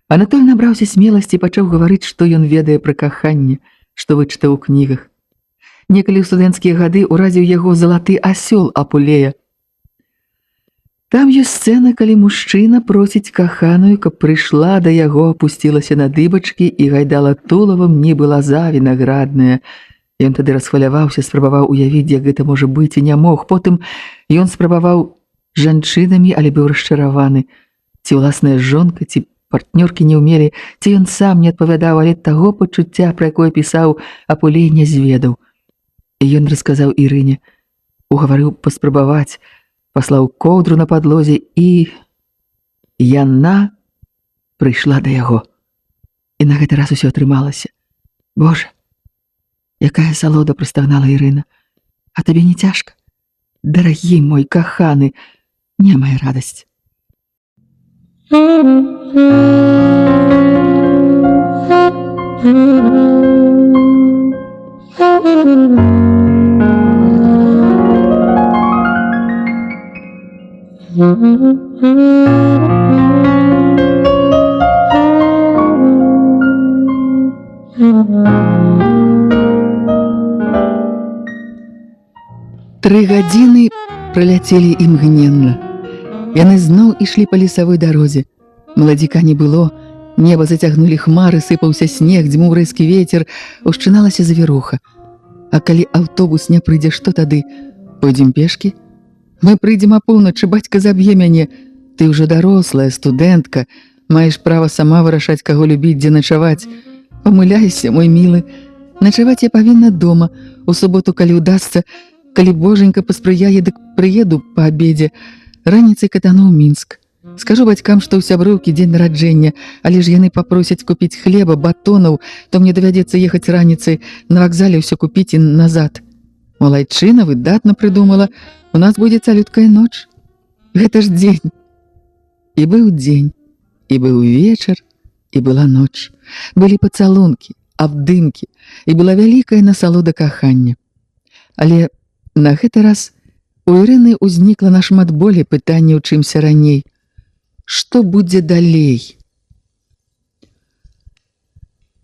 Анатоль набраўся смеласці і пачаў гаварыць, што ён ведае пра каханне, што вычытаў у кнігах. Некалі ў студэнцкія гады ўразіў яго залаты асёл Апулея. Там ёсць сцэна, калі мужчына просіць каханую, каб прыйшла да яго, апусцілася на дыбачкі і гайдала тулавам, нібы лаза вінаградная. Ён тады расхваляваўся, спрабаваў уявіць, як гэта можа быць, і не мог. Потым ён спрабаваў жанчынамі, але быў расчараваны. Ці ўласная жонка, ці партнёркі не ўмелі, ці ён сам не адпавядаў, але таго пачуцця, пра якое пісаў Апулей, не зведаў. І ён расказаў Ірыне, угаварыў паспрабаваць, паслаў коўдру на падлозе, і яна прыйшла да яго. І на гэты раз усё атрымалася. Божа, якая салода, прастагнала Ірына. А табе не цяжка? Дарагі мой каханы, не мая радасць. Тры гадзіны праляцелі імгненна. Яны зноў ішлі па лесавой дарозе. Маладзіка не было, неба зацягнулі хмары, сыпаўся снег, дзьмуў рэзкі вецер, ушчыналася завіруха. А калі аўтобус не прыйдзе, што тады? Пойдзем пешкі? Мы прыйдзем апоўначы, бацька заб'е мяне. Ты ўжо дарослая, студэнтка, маеш права сама вырашаць, каго любіць, дзе начаваць. Памыляйся, мой мілы. Начаваць я павінна дома. У суботу, калі ўдасца, калі боженька паспрыяе, дык прыеду па абедзе. Раніцай катану ў Мінск. Скажу бацькам, што ў сяброўкі дзень нараджэння, але ж яны папросяць купіць хлеба, батонаў, то мне давядзецца ехаць раніцай, на вакзале ўсё купіць і назад. Малайчына выдатна прыдумала, у нас будзе цалюткая ноч. Гэта ж дзень. І быў дзень, і быў вечар, і была ноч. Былі пацалункі, абдымкі, і была вялікая насалода кахання. Але на гэты раз у Ірыны ўзнікла нашмат болей пытанняў, чымся раней. Што будзе далей?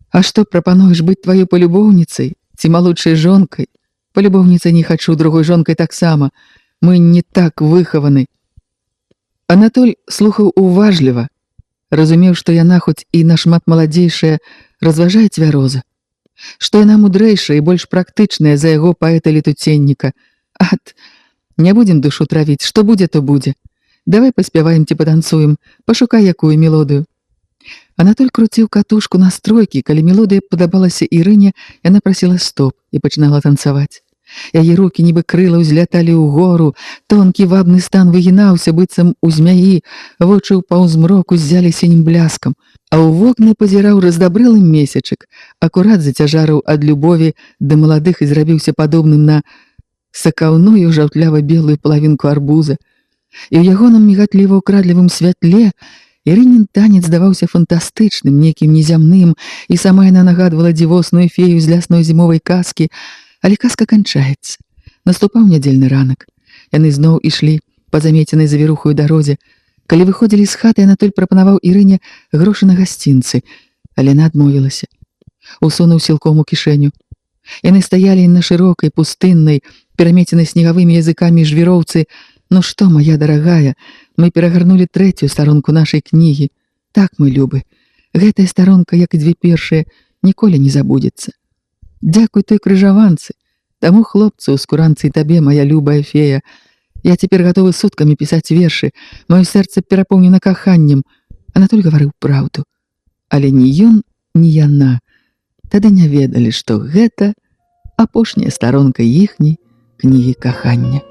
А што, прапануеш быць тваёй палюбоўніцай ці малодшай жонкай? Палюбоўніцай не хачу, другой жонкай таксама. Мы не так выхаваны. Анатоль слухаў уважліва, разумеў, што яна, хоць і нашмат маладзейшая, разважае цвяроза, што яна мудрэйшая і больш практычная за яго паэта-летуценніка. Ат, не будзем душу травіць, што будзе, то будзе. Давай паспяваем ці патанцуем, пашукай якую мелодыю. Анатоль круціў катушку настройкі, калі мелодыя падабалася Ірыне, яна прасіла стоп і пачынала танцаваць. Яе рукі нібы крыла ўзляталі ўгору, тонкі вабны стан выгінаўся, быццам у змяі, вочы ў паўзмроку ззялі сінім бляскам, а ў вокны пазіраў раздабрылы месячык, акурат зацяжарыў ад любові да маладых і зрабіўся падобным на сакаўную жаўтлява-белую палавінку арбуза. І ў ягоным мігатліва-ўкрадлівым святле Ірынін танец здаваўся фантастычным, нейкім незямным, і сама яна нагадвала дзівосную фею з лясной зімовай казкі. Але казка канчаецца. Наступаў нядзельны ранак. Яны зноў ішлі па замеценай завірухаю дарозе. Калі выходзілі з хаты, Анатоль прапанаваў Ірыне грошы на гасцінцы, але яна адмовілася. Усунуў сілком у кішэню. Яны стаялі на шырокай, пустыннай, перамеценай снегавымі языкамі жвіроўцы. Ну што, моя дарагая, мы перагарнулі трэцюю старонку нашай кнігі. Так, мой любы, гэтая старонка, як і дзве першыя, ніколі не забудзецца. Дзякуй той крыжаванцы, таму хлопцу ў скуранцы і табе, моя любая фея. Я цяпер гатовы суткамі пісаць вершы, маё сэрца перапоўнена каханнем. Анатоль гаварыў праўду. Але ні ён, ні яна тады не ведалі, што гэта апошняя старонка іхняй кнігі кахання.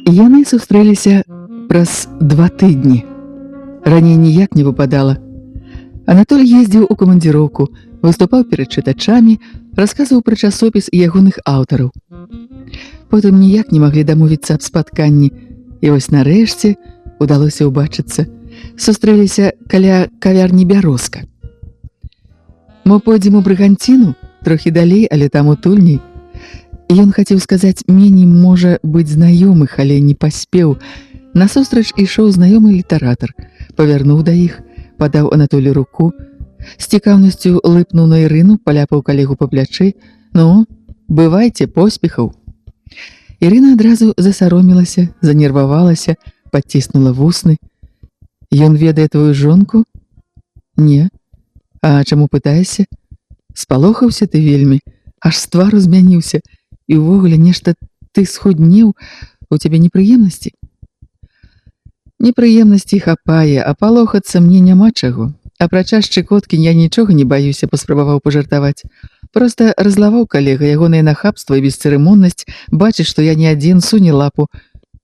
Яны сустрэліся праз 2 тыдні. Раней ніяк не выпадала. Анатоль ездзіў у камандзіроўку, выступаў перад чытачамі, расказваў пра часопіс і ягоных аўтараў. Потым ніяк не маглі дамовіцца аб спатканні, і вось нарэшце удалося ўбачыцца. Сустрэліся каля кавярні «Бярозка». «Мо пойдзем у Брыганціну, трохі далей, але там утульней». Ён хацеў сказаць, меней можа быць знаёмых, але не паспеў. Насустрач ішоў знаёмы літаратар, павярнуў да іх, падаў Анатолію руку, з цікаўнасцю лыпнуў на Ірыну, паляпаў калегу па плячы. «Ну, бывайце, поспехаў». Ірына адразу засаромілася, занервавалася, падціснула вусны. «Ён ведае твою жонку?» «Не». «А чаму пытаешся?» «Спалохаўся ты вельмі, аж з твару змяніўся. І ўвогуле нешта ты схуднеў, у цябе непрыемнасці?» «Непрыемнасці хапае, а палохацца мне няма чаго. Апрача шчыкоткі я нічога не баюся», паспрабаваў пажартаваць. «Проста разлаваў калега, ягонае нахабства і бесцырымоннасць, бачыш, што я не адзін, суне лапу.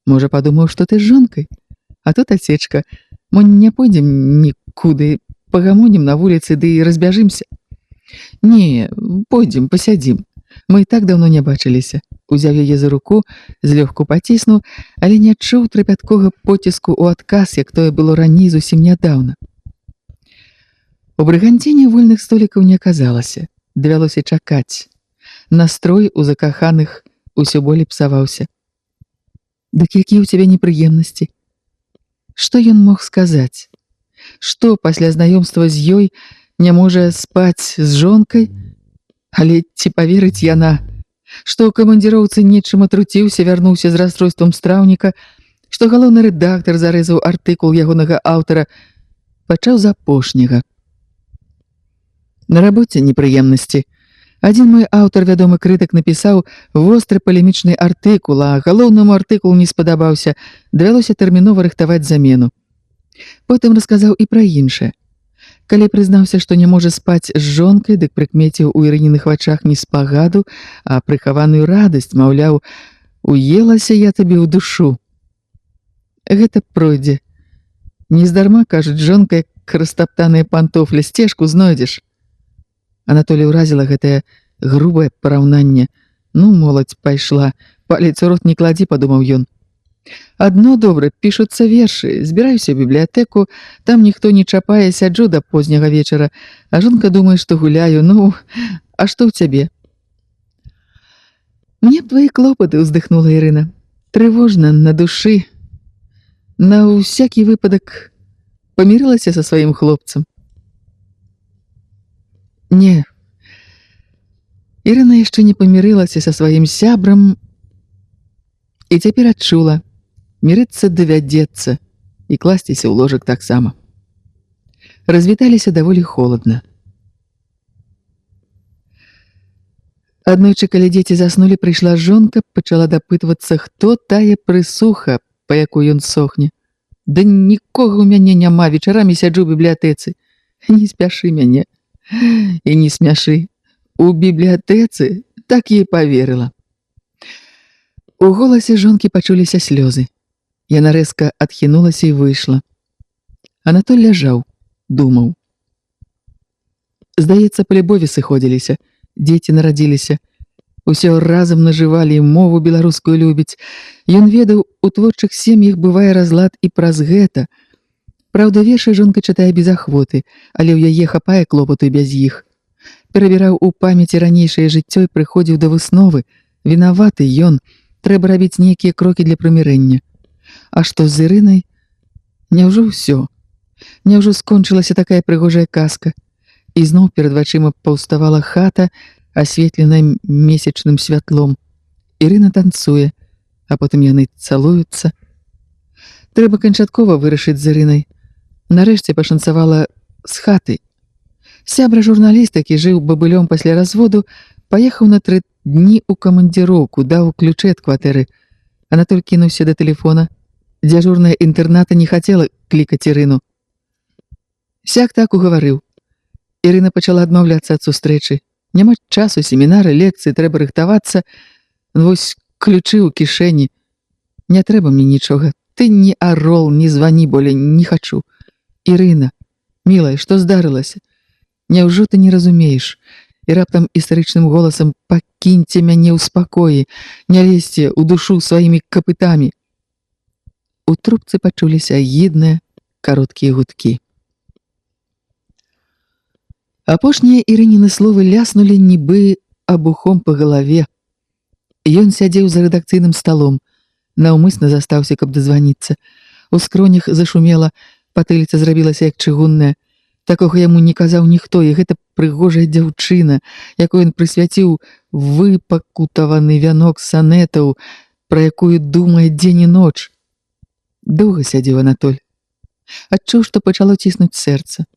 Можа, падумаў, што ты з жонкай? А тут асечка. Мо не пойдзем нікуды, пагамонім на вуліцы, ды і разбяжымся?» «Не, пойдзем, пасядзім. Мы і так даўно не бачыліся». Узяў яе за руку, злёгку паціснуў, але не адчуў трапяткога поціску ў адказ, як тое было раней зусім нядаўна. У Брыганціне вольных столікаў не аказалася. Давялося чакаць. Настрой у закаханых усё болей псаваўся. «Дык якія ў цябе непрыемнасці?» Што ён мог сказаць? Што пасля знаёмства з ёй не можа спаць з жонкай? Але ці паверыць яна? Што ў камандзіроўцы нечым атруціўся, вярнуўся з расстройствам страўніка, што галоўны рэдактар зарэзаў артыкул ягонага аўтара, пачаў з апошняга. «На рабоце непрыемнасці. Адзін мой аўтар, вядомы крытык, напісаў востры палемічны артыкул, а галоўнаму артыкул не спадабаўся, давялося тэрмінова рыхтаваць замену. Потым расказаў і пра іншае. Калі прызнаўся, што не можа спаць з жонкай, дык прыкмеціў у Ірыніных вачах не спагаду, а прыхаваную радасць, маўляў, уелася я табе ў душу. Гэта пройдзе. Нездарма, кажуць, жонка, як растаптаныя пантофлі, сцежку знойдзеш». Анатолія ўразіла гэтае грубае параўнанне. «Ну, моладзь пайшла, палец у рот не кладзі», падумаў ён. «Адно добра, пішуцца вершы, збіраюся ў бібліятэку, там ніхто не чапае, сяджу да позняга вечара, а жонка думае, што гуляю. Ну, а што ў цябе?» «Мне б твои клопаты», уздыхнула Ірына. «Трывожна на душы. На ўсякі выпадак памірылася са сваім хлопцам». Не. Ірына яшчэ не памірылася са сваім сябрам і цяпер адчула, мірыцца давядзецца і класціся ў ложак таксама. Развіталіся даволі холадна. Аднойчы, калі дзеці заснулі, прыйшла жонка, пачала дапытвацца, хто тая прысуха, па якой ён сохне. «Да нікога ў мяне няма, вечарамі сяджу ў бібліятэцы». «Не спяшы мяне і не смяшы. У бібліятэцы?» Так ей паверыла. У голасе жонкі пачуліся слёзы. Яна рэзка адхінулася і выйшла. Анатоль ляжаў, думаў. Здаецца, па любові сыходзіліся, дзеці нарадзіліся. Усё разам нажывалі, і мову беларускую любіць. Ён ведаў, у творчых сем'ях бывае разлад і праз гэта. Праўда, вершы жонка чытае без ахвоты, але ў яе хапае клопату без іх. Перабіраў у памяці ранейшае жыццё і прыходзіў да высновы. Вінаваты ён, трэба рабіць нейкія крокі для прымірэння. А што з Ірынай? Няўжо ўсё? Няўжо скончылася такая прыгожая казка? І зноў перад вачыма паўставала хата, асветленая месячным святлом. Ірына танцуе, а потым яны цалуюцца. Трэба канчаткова вырашыць з Ірынай. Нарэшце пашанцавала з хатай. Сябра журналіст, які жыў бабылём пасля разводу, паехаў на 3 дні ў камандзіроўку, даў ключы ад кватэры. Анатоль кінуўся да тэлефона. Дзяжурная інтэрната не хацела клікаць Ірыну. Сяк так угаварыў. Ірына пачала адмаўляцца ад сустрэчы. Няма часу, семінары, лекцыі, трэба рыхтавацца. Вось ключы ў кішэні. Не трэба мне нічога. Ты не арол, не звані болей, не хачу. Ірына, мілая, што здарылася? Няўжо ты не разумееш? І раптам істарычным голасам: пакіньце мяне ў спакоі, не лезьце ў душу сваімі капытамі. У трубцы пачуліся агідныя кароткія гудкі. Апошнія Ірыніны словы ляснулі нібы абухом па галаве. Ён сядзеў за рэдакцыйным сталом, наўмысна застаўся, каб дазваніцца. У скронях зашумела, патыліца зрабілася як чыгунная. Такога яму не казаў ніхто, і гэта прыгожая дзяўчына, якой ён прысвяціў выпакутаваны вянок санетаў, пра якую думае дзень і ноч. Доўга сядзеў Анатоль. Адчуў, што пачало ціснуць сэрца.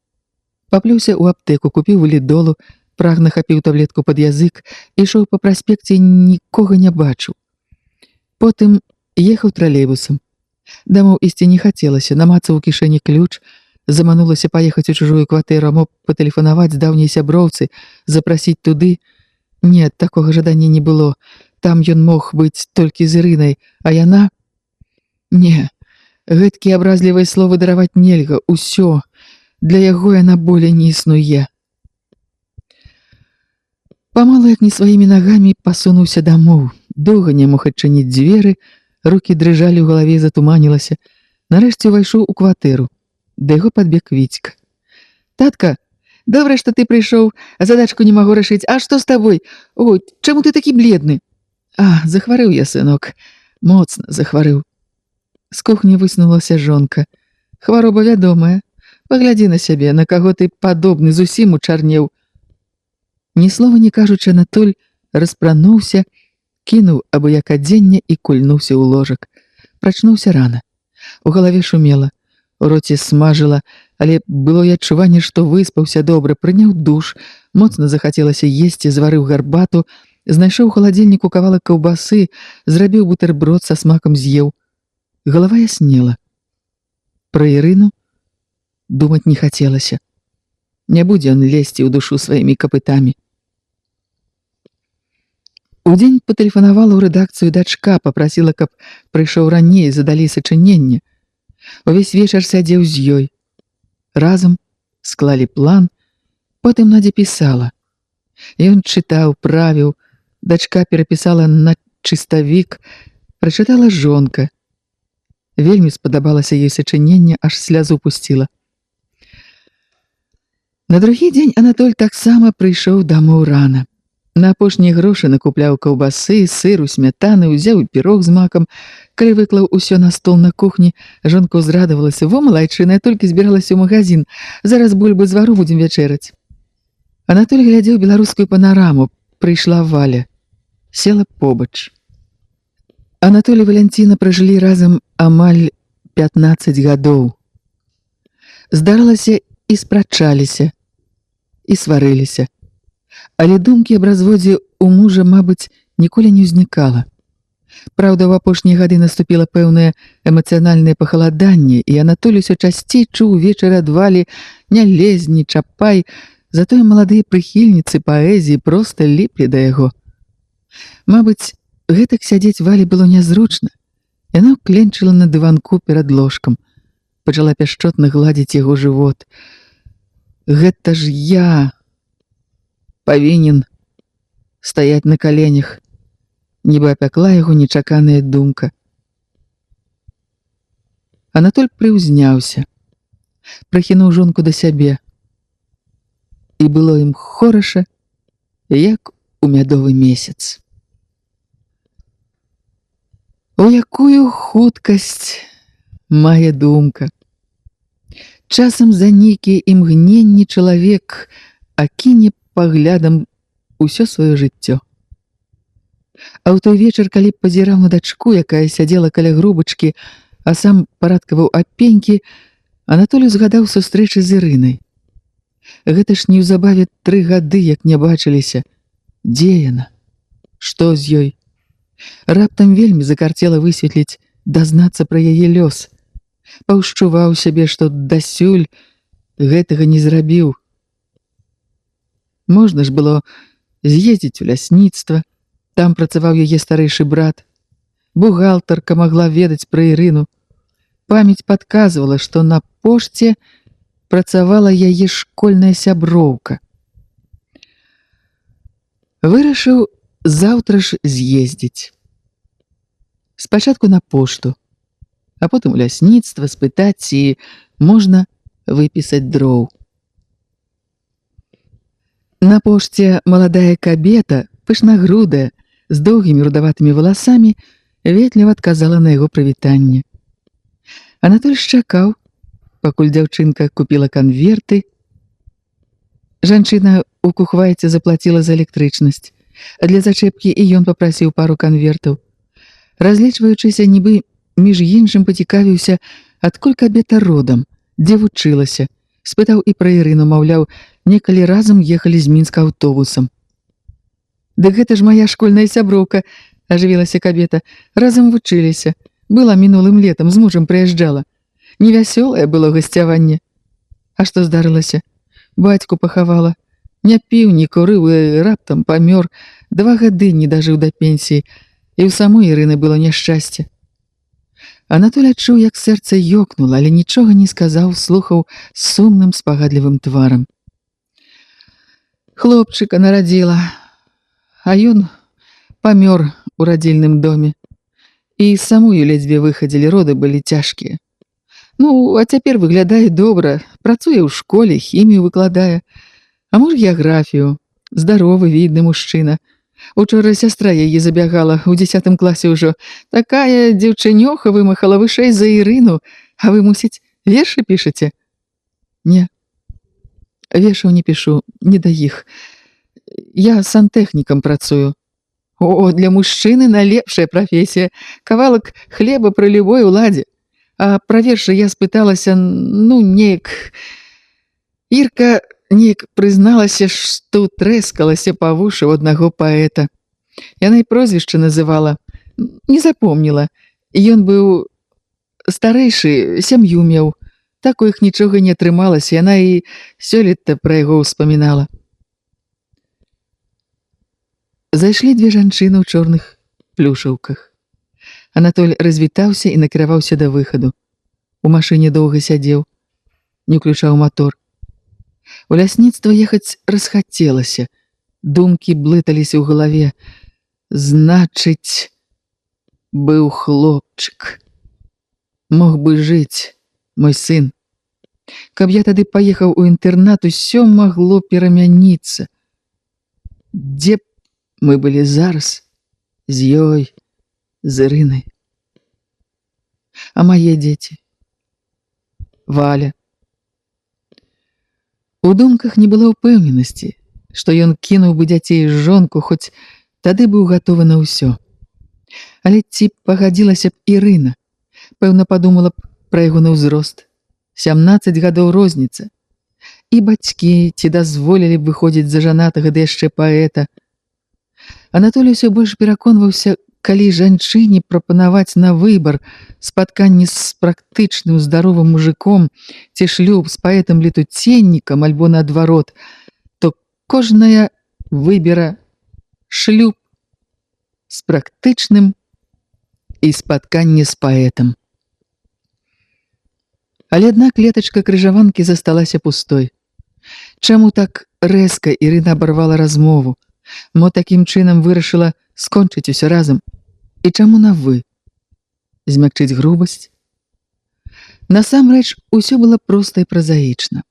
Паплёўся ў аптэку, купіў валідолу, прагна хапіў таблетку пад язык, ішоў па праспекце, нікога не бачыў. Потым ехаў тралейбусам. Дамоў ісці не хацелася, намацаў у кішэні ключ, заманулася паехаць у чужую кватэру, мог патэлефанаваць даўняй сяброўцы, запрасіць туды. Не, такога жадання не было. Там ён мог быць толькі з Ірынай, а яна... Не, гэткія абразлівыя словы дараваць нельга, усё. Для яго яна болей не існуе. Памалу, як не сваімі нагамі, пасунуўся дамоў. Доўга не мог адчыніць дзверы, рукі дрыжалі, ў галаве затуманілася. Нарэшце ўвайшоў у кватэру. Да яго падбег Віцька. Татка, добра, што ты прыйшоў, а задачку не магу рашыць. А што з табой? Ой, чаму ты такі бледны? А, захварэў я, сынок. Моцна захварэў. З кухні высунулася жонка. Хвароба вядомая. Паглядзі на сябе, на каго ты падобны, зусім учарнеў. Ні слова не кажучы, Анатоль распрануўся, кінуў абы-як адзенне і кульнуўся ў ложак. Прачнуўся рана. У галаве шумела, у роце смажыла, але было і адчуванне, што выспаўся добра, прыняў душ, моцна захацелася есці, зварыў гарбату, знайшоў у халадзільніку кавалак каўбасы, зрабіў бутэрброд са смакам, з'еў. Галава яснела. Пра Ірыну думаць не хацелася. Не будзе ён лезці ў душу сваімі капытамі. Удзень патэлефанавала ў рэдакцыю дачка, папрасіла, каб прыйшоў раней, задалі сачыненне. Увесь вечар сядзеў з ёй. Разам склалі план, потым Надзя пісала. Ён чытаў, правіў, дачка перапісала на чыставік, прачытала жонка. Вельмі спадабалася ёй сачыненне, аж слязу пусціла. На другі дзень Анатоль таксама прыйшоў дамоў рана. На апошнія грошы накупляў каўбасы, сыру, смятаны, узяў пірог з макам. Калі выклаў усё на стол на кухні, жонка ўзрадавалася: во, малайчына, я толькі збіралася ў магазин, зараз бульбы звару, будзем вячэраць. Анатоль глядзеў беларускую панараму. Прыйшла Валя. Села побач. Анатоль і Валянціна пражылі разам амаль 15 гадоў. Здаралася, і спрачаліся, і сварыліся. Але думкі аб разводзе ў мужа, мабыць, ніколі не ўзнікала. Праўда, у апошнія гады наступіла пэўнае эмацыянальнае пахаладанне, і Анатоль усё часцей чуў вечары ад Валі: не лезь, не чапай. Затое маладыя прыхільніцы паэзіі проста ліплі да яго. Мабыць, гэтак сядзець Валі было нязручна. Яна ўкленчыла на дыванку перад ложкам. Пачала пяшчотна гладзіць яго жывот. Гэта ж я павінен стаяць на каленях. Нібы апякла яго нечаканая думка. Анатоль прыўзняўся, прыхінуў жонку да сябе. І было ім хораша, як у мядовы месяц. У якую хуткасць мае думка. Часам за нейкія імгненні чалавек акіне паглядам усё сваё жыццё. А ў той вечар, калі пазіраў на дачку, якая сядзела каля грубачкі, а сам парадкаваў апенькі, Анатоль узгадаў сустрэчы з Ірынай. Гэта ж неўзабаве 3 гады, як не бачыліся. Дзе яна? Што з ёй? Раптам вельмі закарцела высветліць, дазнацца пра яе лёс. Паўшчуваў сябе, што дасюль гэтага не зрабіў. Можна ж было з'ездзіць у лясніцтва, там працаваў яе старэйшы брат. бухгалтарка могла ведаць пра Ірыну. Памяць падказвала, што на пошце працавала яе школьная сяброўка. Вырашыў заўтра ж з'ездзіць. Спачатку на пошту, а потым у лясніцтва спытаць, ці можна выпісаць дроў. На пошце маладая кабета, пышнагрудая, з доўгімі рудаватымі валасамі, ветліва адказала на яго прывітанне. Анатоль чакаў, пакуль дзяўчынка купіла канверты. Жанчына ў кухвайце заплаціла за электрычнасць, а для зачэпкі і ён папрасіў пару канвертаў. Разлічваючыся, нібы між іншым пацікавіўся, адкуль кабета родам, дзе вучылася, спытаў і пра Ірыну, маўляў, некалі разам ехалі з Мінска аўтобусам. «Дык гэта ж моя школьная сяброўка», – ажывілася кабета, – «разам вучыліся. Была мінулым летам, з мужам прыязджала. Невясёлае было гасцяванне. А што здарылася? Бацьку пахавала. Не піў, не курыў і раптам памёр. 2 гады не дажыў да пенсіі. І ў самой Ірыны было няшчасце». Анатоль адчуў, як сэрца ёкнула, але нічога не сказаў, слухаў сумным спагадлівым тварам. «Хлопчыка нарадзіла, а ён памёр у радзільным доме. І самую ледзьве выхадзілі, роды былі цяжкія. Ну, а цяпер выглядае добра, працуе ў школе, хімію выкладае. А муж геаграфію, здаровы, відны мужчына. Учора сястра яе забягала, у 10 класе ўжо. Такая дзяўчынёха вымахала вышэй за Ірыну. А вы, мусіць, вершы пішаце?» «Не, вершаў не пішу, не да іх. Я сантэхнікам працую». «О, для мужчыны найлепшая прафесія. Кавалак хлеба пры любой уладзе. А пра вершы я спыталася, ну, неяк... Ірка неяк прызналася, што трэскалася па вушы ў аднаго паэта. Яна і прозвішча называла. Не запомніла. Ён быў старэйшы, сям'ю меў. Так у іх нічога не атрымалася, яна і сёлета пра яго ўспамінала». Зайшлі 2 жанчыны ў чорных плюшаўках. Анатоль развітаўся і накіраваўся да выхаду. У машыне доўга сядзеў, не ўключаў мотор. У лясніцтва ехаць расхацелася. Думкі блыталіся ў галаве. Значыць, быў хлопчык. Мог бы жыць мой сын. Каб я тады паехаў у інтэрнат, усё магло перамяніцца. Дзе б мы былі зараз з ёй, з Ірынай? А мае дзеці? Валя? У думках не было ўпэўненасці, што ён кінуў бы дзяцей і жонку, хоць тады быў гатовы на ўсё. Але ці пагадзілася б Ірына? Пэўна, падумала б пра ягоны ўзрост. 17 гадоў розніца. І бацькі ці дазволілі б выходзіць за жанатага, ды яшчэ паэта. Анатолій усё больш пераконваўся, калі жанчыне прапанаваць на выбар спатканне з практычным здаровым мужиком ці шлюб з паэтам-летуценнікам альбо наадварот, то кожная выбера шлюб з практычным і спатканне з паэтам. Але адна клетачка крыжаванкі засталася пустой. Чаму так рэзка Ірына абарвала размову? Мо такім чынам вырашыла скончыць усё разам? І чаму на «вы»? Змякчыць грубасць? Насамрэч, усё было проста і празаічна.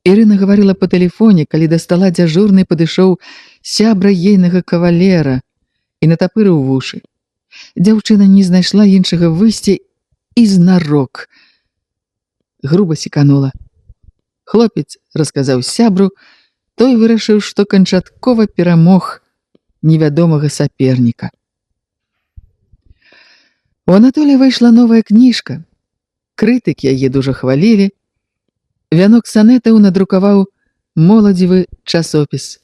Ірына гаварыла па тэлефоне, калі да стала дзяжурнай падышоў сябра ейнага кавалера і натапырыў вушы. Дзяўчына не знайшла іншага выйсця і знарок груба секанула. Хлопец расказаў сябру, той вырашыў, што канчаткова перамог невядомага саперніка. У Анатолія выйшла новая кніжка. Крытыкі яе дужа хвалілі. Вянок санетаў надрукаваў моладзевы часопіс.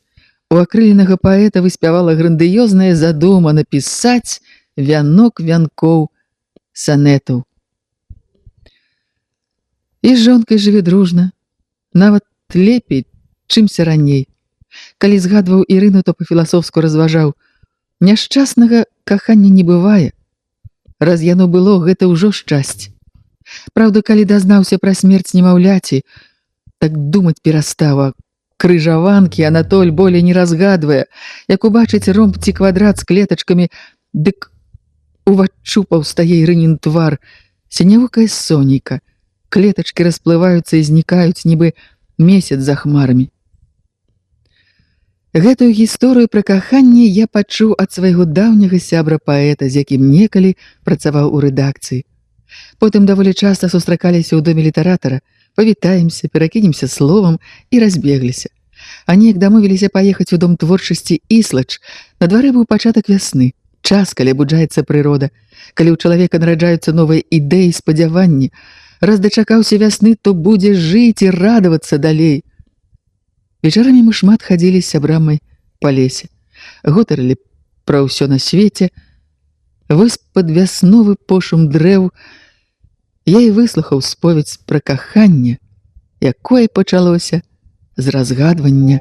У акрыленага паэта выспявала грандыёзная задума напісаць вянок вянкоў санетаў. І з жонкай жыве дружна, нават лепей, чымся раней. Калі згадваў Ірыну, то па-філасофску разважаў: няшчаснага кахання не бывае, Раз яно было, гэта ўжо шчасце. Праўда, калі дазнаўся пра смерць немаўляці, так думаць перастаў, а крыжаванкі Анатоль болей не разгадвае. Як убачыць ромб ці квадрат з клетачкамі, дык уваччу паўстае Ірынін твар, сінявокая сонейка. Клетачкі расплываюцца і знікаюць, нібы месяц за хмарамі. Гэтую гісторыю пра каханне я пачуў ад свайго даўняга сябра-паэта, з якім некалі працаваў у рэдакцыі. Потым даволі часта сустракаліся ў доме літаратара, павітаемся, перакінемся словам і разбегліся. А неяк дамовіліся паехаць у дом творчасці Іслач. На дварэ быў пачатак вясны, час, калі абуджаецца прырода, калі ў чалавека нараджаюцца новыя ідэі, спадзяванні. Раз дачакаўся вясны, то будзе жыць і радавацца далей. Вечарамі мы шмат хадзілі з сябрамай па лесе, гутарылі пра ўсё на свеце. Вось пад вясновы пошум дрэў я і выслухаў споведь пра каханне, якое пачалося з разгадвання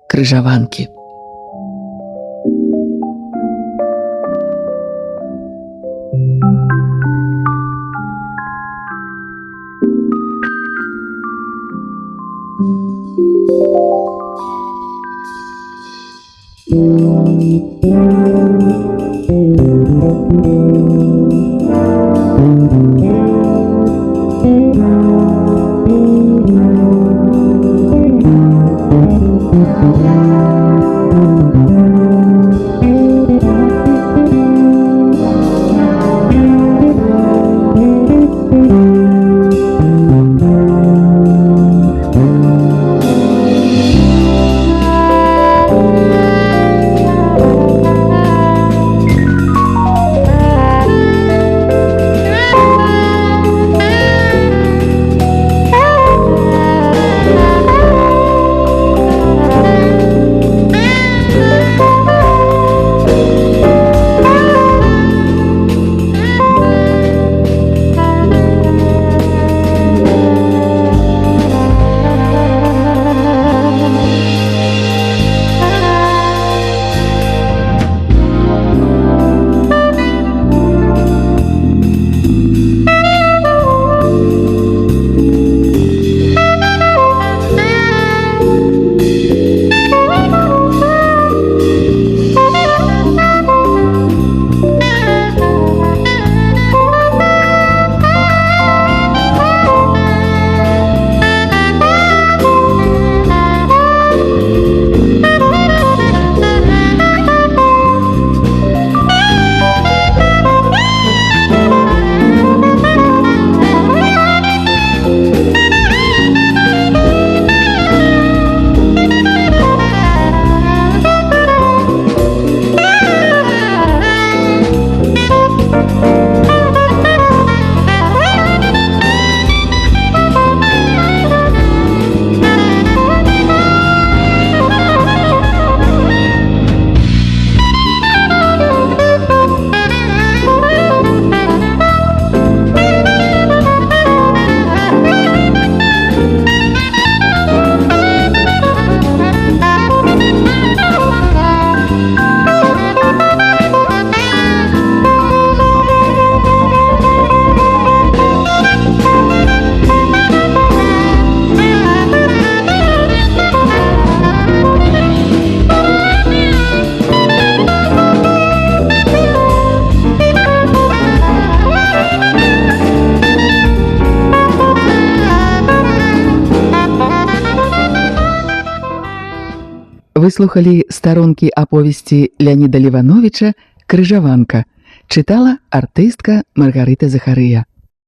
крыжаванкі. Вы слухали старонкі аповесці Леаніда Лівановича «Крыжаванка». Чытала артыстка Маргарыта Захарыя.